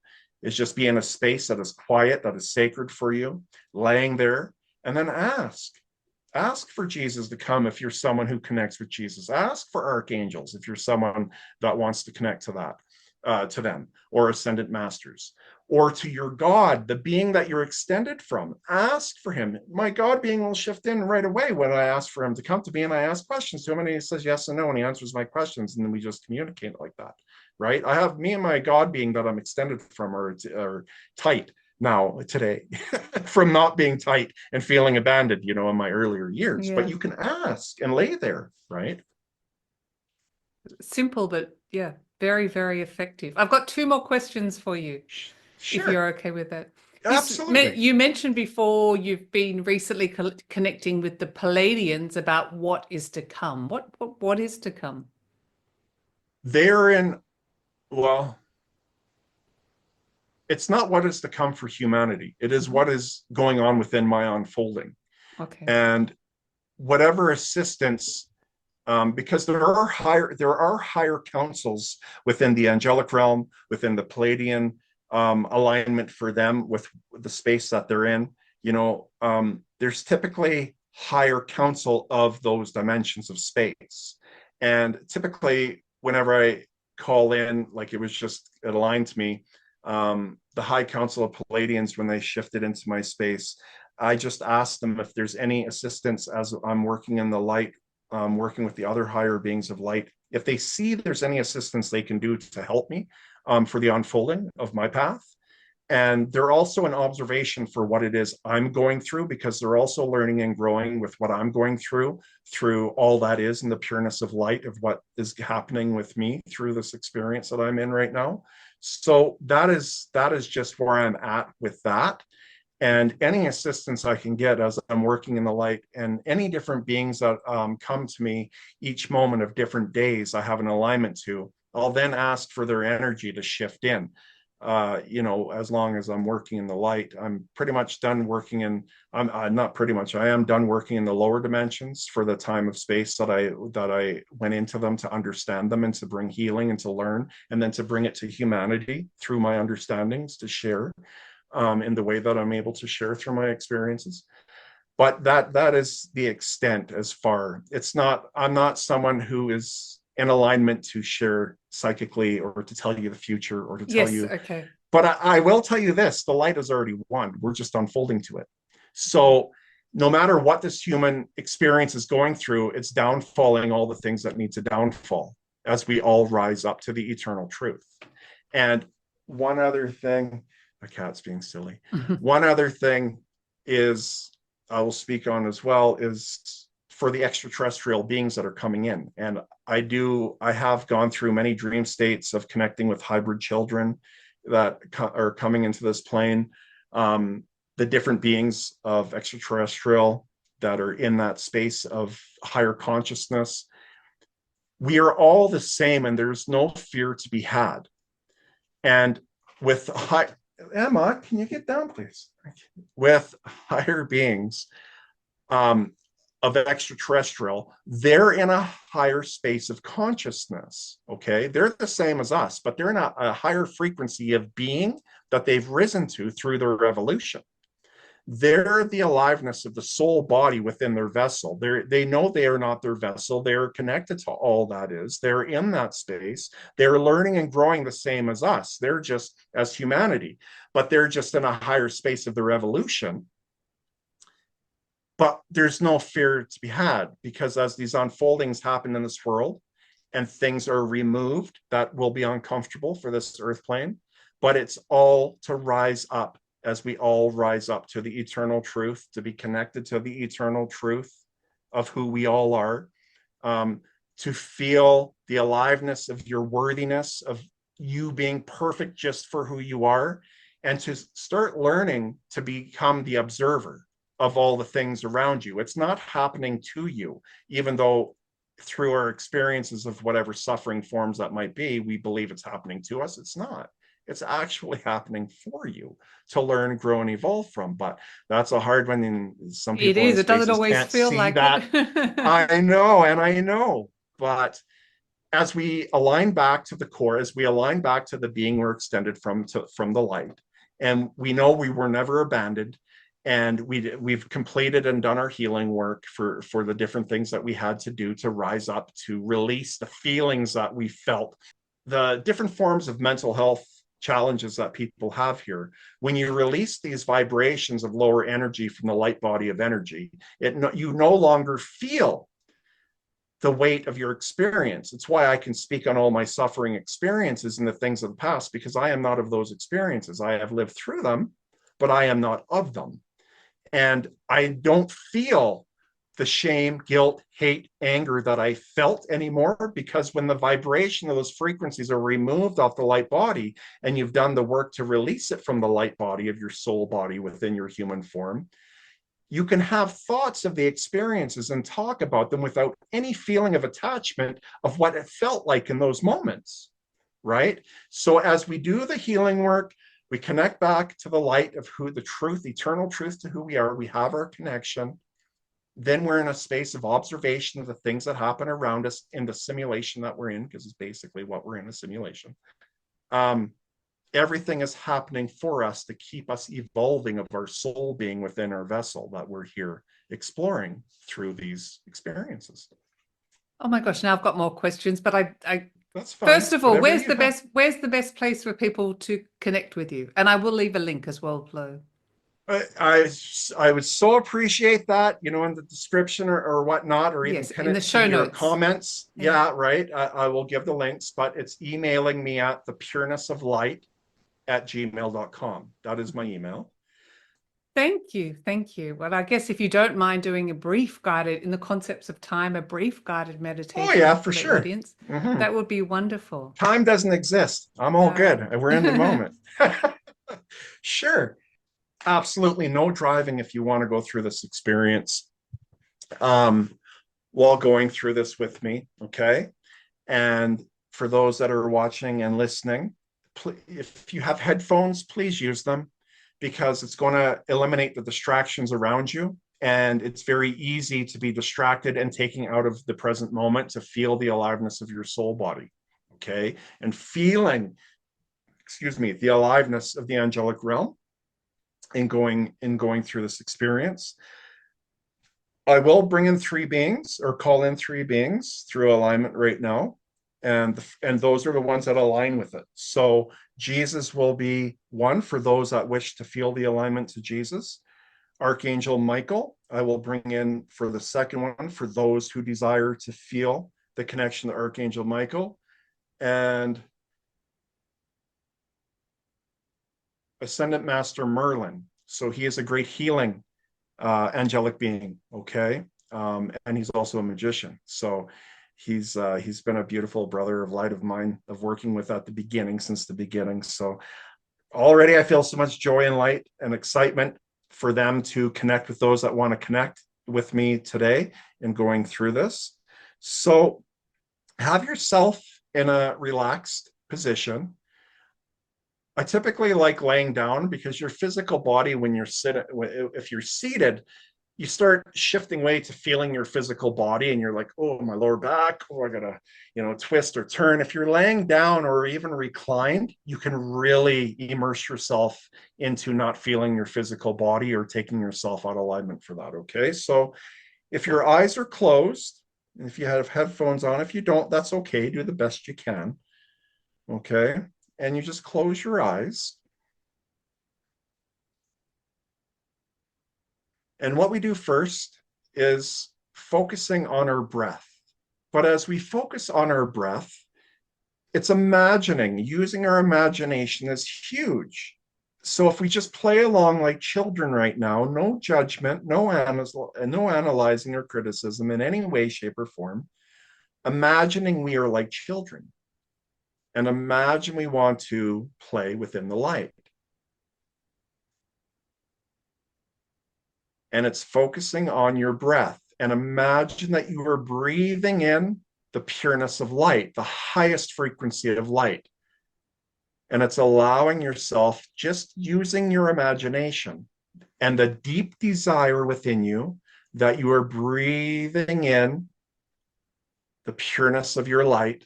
is just be in a space that is quiet, that is sacred for you, laying there, and then ask for Jesus to come if you're someone who connects with Jesus. Ask for archangels if you're someone that wants to connect to that, to them, or ascendant masters, or to your God, the being that you're extended from. Ask for him. My God being will shift in right away when I ask for him to come to me, and I ask questions to him, and he says yes and no, and he answers my questions, and then we just communicate like that, right? I have me and my God being that I'm extended from are tight now today from not being tight and feeling abandoned, in my earlier years. Yeah. But you can ask and lay there, right? Simple, but yeah, very, very effective. I've got 2 more questions for you, sure, if you're okay with that. Absolutely. You mentioned before you've been recently connecting with the Pleiadians about what is to come. What is to come? Well, it's not what is to come for humanity. It is what is going on within my unfolding. Okay. And whatever assistance, because there are higher councils within the angelic realm, within the Pleiadian alignment for them with the space that they're in. There's typically higher council of those dimensions of space, and typically whenever I call in, like it aligned to me, the high council of Pleiadians, when they shifted into my space, I just asked them if there's any assistance as I'm working in the light, working with the other higher beings of light, if they see there's any assistance they can do to help me for the unfolding of my path. And they're also an observation for what it is I'm going through, because they're also learning and growing with what I'm going through all that is in the pureness of light of what is happening with me through this experience that I'm in right now. So that is just where I'm at with that. And any assistance I can get as I'm working in the light, and any different beings that come to me each moment of different days I have an alignment to, I'll then ask for their energy to shift in. As long as I'm working in the light, I'm pretty much done working in, I'm not pretty much, I am done working in the lower dimensions for the time of space that I went into them to understand them and to bring healing and to learn, and then to bring it to humanity through my understandings to share in the way that I'm able to share through my experiences. But that is the extent as far. I'm not someone who is in alignment to share psychically or to tell you the future or to tell Yes, you. okay. But I will tell you this, the light has already won. We're just unfolding to it. So no matter what this human experience is going through, it's downfalling all the things that need to downfall as we all rise up to the eternal truth. And one other thing, my cat's being silly. One other thing is I will speak on as well is for the extraterrestrial beings that are coming in. And I have gone through many dream states of connecting with hybrid children that are coming into this plane. The different beings of extraterrestrial that are in that space of higher consciousness. We are all the same, and there's no fear to be had. And with Emma, can you get down, please? With higher beings of extraterrestrial, they're in a higher space of consciousness. Okay, they're the same as us, but they're in a higher frequency of being that they've risen to through their evolution. They're the aliveness of the soul body within their vessel. They know they are not their vessel. They're connected to all that is. They're in that space. They're learning and growing the same as us. They're just as humanity, but they're just in a higher space of their evolution. But there's no fear to be had, because as these unfoldings happen in this world and things are removed that will be uncomfortable for this earth plane, but it's all to rise up as we all rise up to the eternal truth, to be connected to the eternal truth of who we all are, to feel the aliveness of your worthiness, of you being perfect just for who you are, and to start learning to become the observer of all the things around you. It's not happening to you, even though through our experiences of whatever suffering forms that might be, we believe it's happening to us. It's not. It's actually happening for you to learn, grow, and evolve from. But that's a hard one, and some people in It doesn't spaces always can't feel see like that. it. I know. But as we align back to the core, as we align back to the being we're extended from the light, and we know we were never abandoned, and we've completed and done our healing work for the different things that we had to do to rise up, to release the feelings that we felt, the different forms of mental health challenges that people have here. When you release these vibrations of lower energy from the light body of energy, you no longer feel the weight of your experience. It's why I can speak on all my suffering experiences and the things of the past, because I am not of those experiences. I have lived through them, but I am not of them. And I don't feel the shame, guilt, hate, anger that I felt anymore, because when the vibration of those frequencies are removed off the light body and you've done the work to release it from the light body of your soul body within your human form, you can have thoughts of the experiences and talk about them without any feeling of attachment of what it felt like in those moments, right? So as we do the healing work, we connect back to the light of who the truth, eternal truth to who we are. We have our connection. Then we're in a space of observation of the things that happen around us in the simulation that we're in, because it's basically what we're in, a simulation. Everything is happening for us to keep us evolving of our soul being within our vessel that we're here exploring through these experiences. Oh my gosh, now I've got more questions, but That's fine. first of all, Whatever where's you the have. where's the best place for people to connect with you? And I will leave a link as well, Flo. I would so appreciate that, in the description or whatnot, or even Yes, pin in the it to show your notes. comments. Yeah, right. I will give the links, but it's emailing me at thepurenessoflight@gmail.com. That is my email. Thank you. Thank you. Well, I guess if you don't mind doing a brief guided, in the concepts of time, a brief guided Oh meditation yeah, for for the sure. audience, Mhm. that would be wonderful. Time doesn't exist. I'm all No. good. We're in the moment. Sure. Absolutely no driving if you want to go through this experience while going through this with me. Okay. And for those that are watching and listening, if you have headphones, please use them, because it's going to eliminate the distractions around you. And it's very easy to be distracted and taking out of the present moment to feel the aliveness of your soul body. Okay. And feeling, the aliveness of the angelic realm in going through this experience. I will bring in three beings, or call in three beings through alignment right now, and those are the ones that align with it. So Jesus will be one for those that wish to feel the alignment to Jesus. Archangel Michael, I will bring in for the second one for those who desire to feel the connection to Archangel Michael, and Ascendant Master Merlin. So he is a great healing angelic being. Okay. And he's also a magician. So he's been a beautiful brother of light of mine, of working with at the beginning, since the beginning. So already I feel so much joy and light and excitement for them to connect with those that want to connect with me today in going through this. So have yourself in a relaxed position. I typically like laying down, because your physical body, when you're sitting, if you're seated, you start shifting way to feeling your physical body, and you're like, oh, my lower back, oh, I gotta, twist or turn. If you're laying down or even reclined, you can really immerse yourself into not feeling your physical body or taking yourself out of alignment for that. Okay. So if your eyes are closed, if you have headphones on, if you don't, that's okay. Do the best you can. Okay. And you just close your eyes. And what we do first is focusing on our breath. But as we focus on our breath, it's imagining, using our imagination is huge. So if we just play along like children right now, no judgment, no analyzing or criticism in any way, shape, or form, imagining we are like children, and imagine we want to play within the light. And it's focusing on your breath. And imagine that you are breathing in the pureness of light, the highest frequency of light. And it's allowing yourself, just using your imagination and the deep desire within you, that you are breathing in the pureness of your light.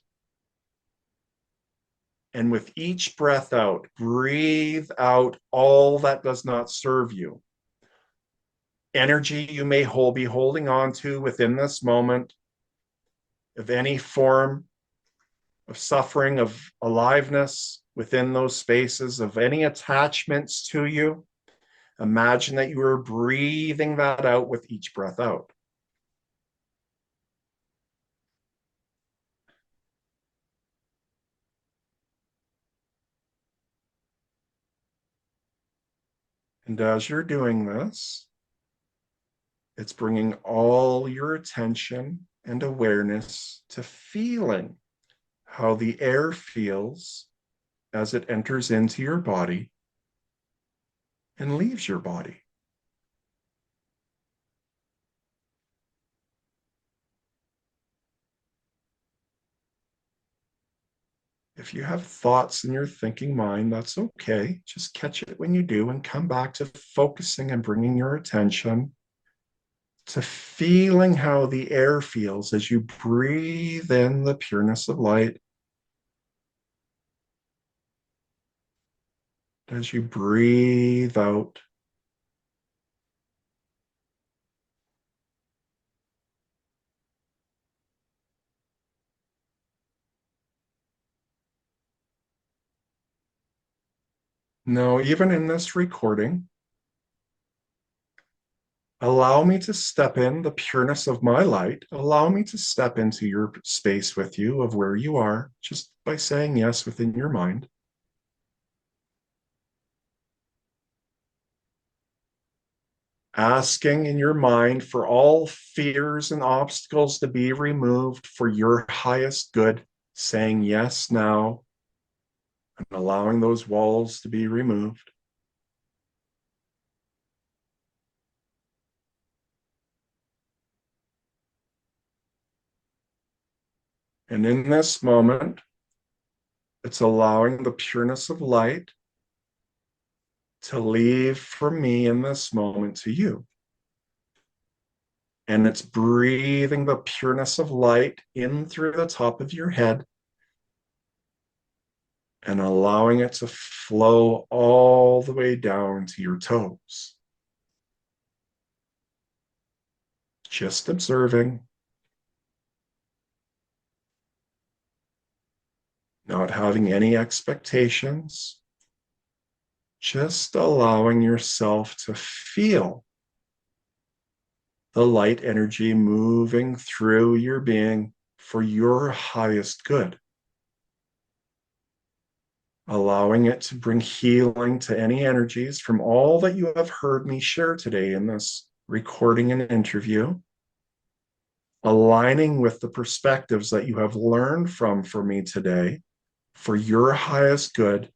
And with each breath out, breathe out all that does not serve you. Energy you may be holding on to within this moment, of any form of suffering, of aliveness within those spaces, of any attachments to you. Imagine that you are breathing that out with each breath out. And as you're doing this, it's bringing all your attention and awareness to feeling how the air feels as it enters into your body and leaves your body. If you have thoughts in your thinking mind, that's okay. Just catch it when you do and come back to focusing and bringing your attention to feeling how the air feels as you breathe in the pureness of light, as you breathe out. Now, even in this recording, allow me to step in the pureness of my light. Allow me to step into your space with you of where you are, just by saying yes within your mind. Asking in your mind for all fears and obstacles to be removed for your highest good, saying yes now, and allowing those walls to be removed. And in this moment, it's allowing the pureness of light to leave from me in this moment to you. And it's breathing the pureness of light in through the top of your head and allowing it to flow all the way down to your toes. Just observing, not having any expectations, just allowing yourself to feel the light energy moving through your being for your highest good. Allowing it to bring healing to any energies from all that you have heard me share today in this recording and interview, aligning with the perspectives that you have learned from for me today for your highest good,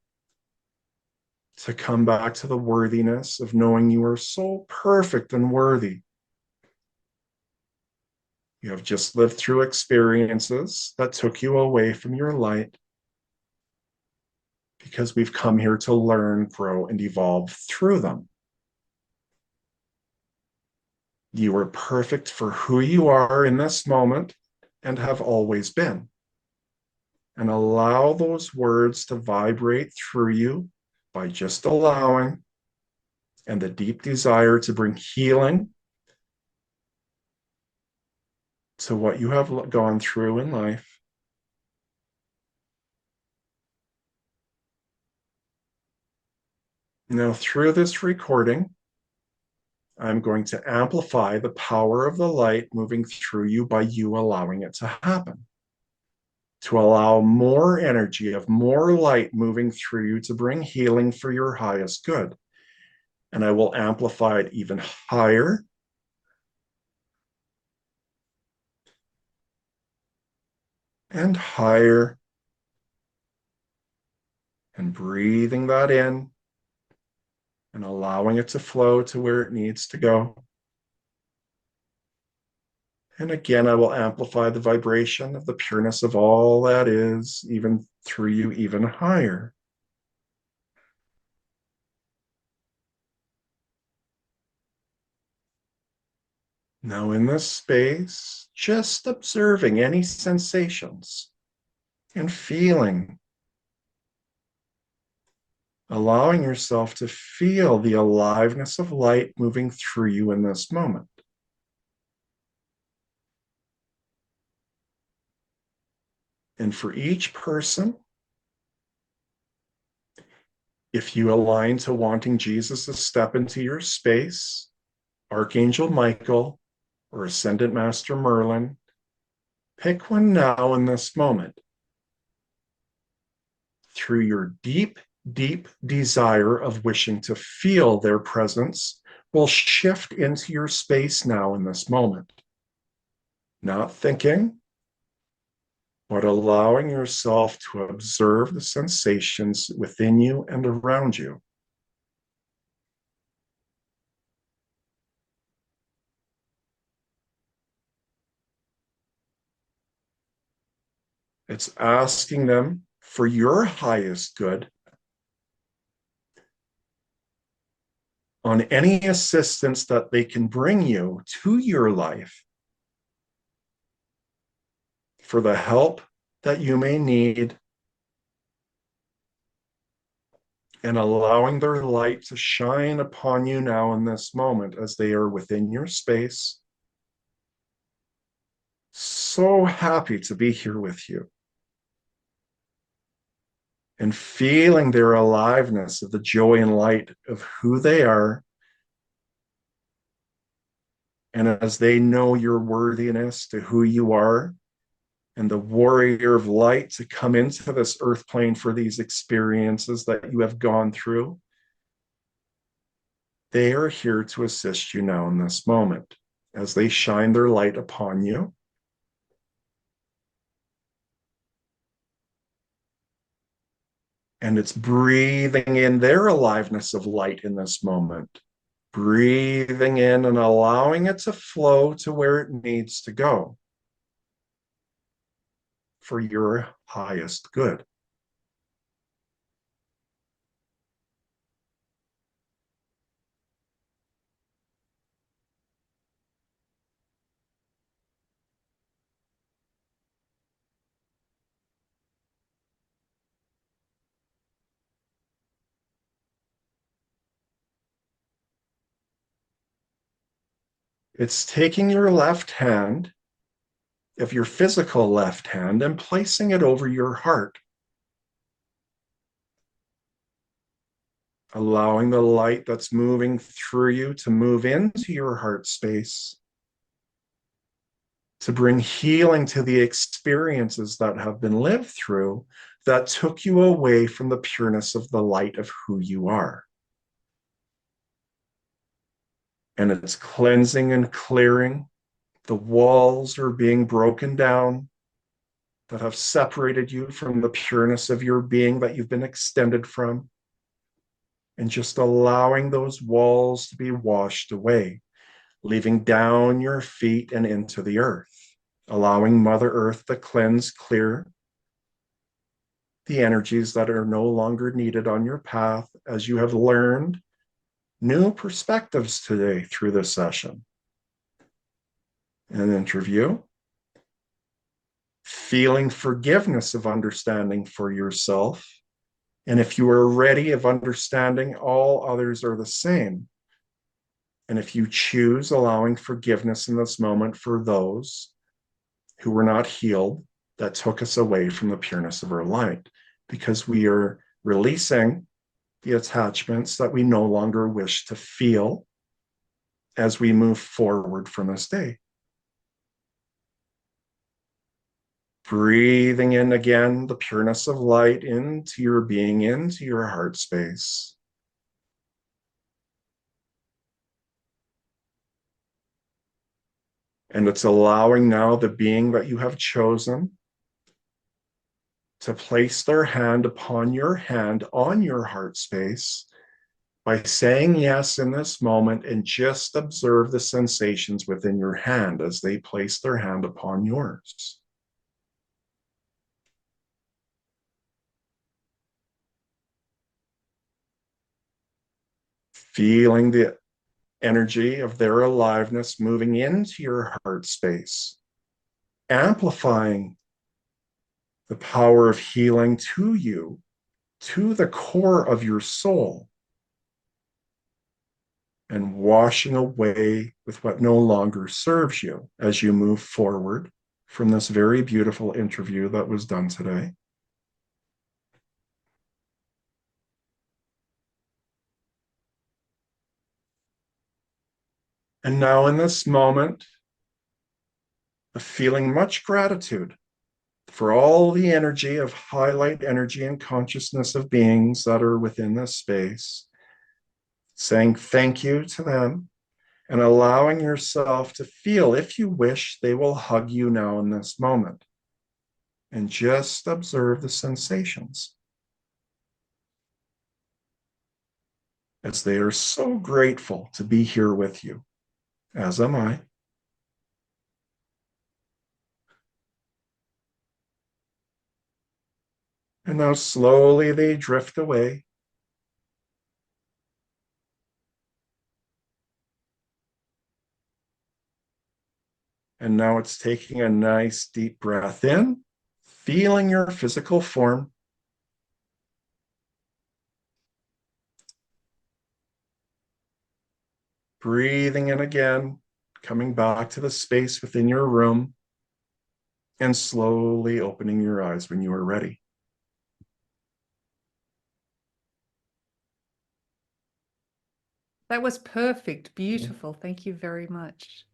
to come back to the worthiness of knowing you are so perfect and worthy. You have just lived through experiences that took you away from your light, because we've come here to learn, grow, and evolve through them. You are perfect for who you are in this moment and have always been. And allow those words to vibrate through you by just allowing, and the deep desire to bring healing to what you have gone through in life. Now, through this recording, I'm going to amplify the power of the light moving through you by you allowing it to happen. To allow more energy of more light moving through you to bring healing for your highest good. And I will amplify it even higher and higher, and breathing that in and allowing it to flow to where it needs to go. And again, I will amplify the vibration of the pureness of all that is, even through you, even higher. Now, in this space, just observing any sensations and feeling, allowing yourself to feel the aliveness of light moving through you in this moment. And for each person, if you align to wanting Jesus to step into your space, Archangel Michael or Ascendant Master Merlin, pick one now in this moment. Through your deep, deep desire of wishing to feel their presence, will shift into your space now in this moment. Not thinking, but allowing yourself to observe the sensations within you and around you. It's asking them for your highest good on any assistance that they can bring you to your life for the help that you may need, and allowing their light to shine upon you now in this moment as they are within your space. So happy to be here with you. And feeling their aliveness of the joy and light of who they are. And as they know your worthiness to who you are, and the warrior of light to come into this earth plane for these experiences that you have gone through, they are here to assist you now in this moment as they shine their light upon you. And it's breathing in their aliveness of light in this moment, breathing in and allowing it to flow to where it needs to go for your highest good. It's taking your left hand, of your physical left hand, and placing it over your heart, allowing the light that's moving through you to move into your heart space, to bring healing to the experiences that have been lived through that took you away from the pureness of the light of who you are. And it's cleansing and clearing. The walls are being broken down that have separated you from the pureness of your being that you've been extended from. And just allowing those walls to be washed away, leaving down your feet and into the earth, allowing Mother Earth to cleanse, clear the energies that are no longer needed on your path as you have learned new perspectives today through this session. An interview, feeling forgiveness of understanding for yourself. And if you are ready of understanding all others are the same. And if you choose allowing forgiveness in this moment for those who were not healed, that took us away from the pureness of our light, because we are releasing the attachments that we no longer wish to feel as we move forward from this day. Breathing in again the pureness of light into your being, into your heart space. And it's allowing now the being that you have chosen to place their hand upon your hand on your heart space by saying yes in this moment, and just observe the sensations within your hand as they place their hand upon yours. Feeling the energy of their aliveness moving into your heart space, amplifying the power of healing to you, to the core of your soul, and washing away with what no longer serves you as you move forward from this very beautiful interview that was done today. And now in this moment of feeling much gratitude for all the energy of highlight energy and consciousness of beings that are within this space, saying thank you to them, and allowing yourself to feel, if you wish, they will hug you now in this moment. And just observe the sensations as they are so grateful to be here with you, as am I. And now slowly they drift away, And now it's taking a nice deep breath in, feeling your physical form. Breathing in again, coming back to the space within your room, and slowly opening your eyes when you are ready. That was perfect. Beautiful. Thank you very much.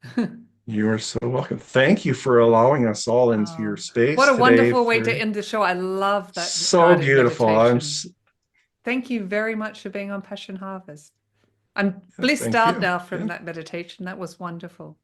You are so welcome. Thank you for allowing us all into your space What a today. wonderful way to end the show. I love that So guided beautiful. meditation. Thank you very much for being on Passion Harvest. I'm blissed Thank out you. now from that meditation. That was wonderful.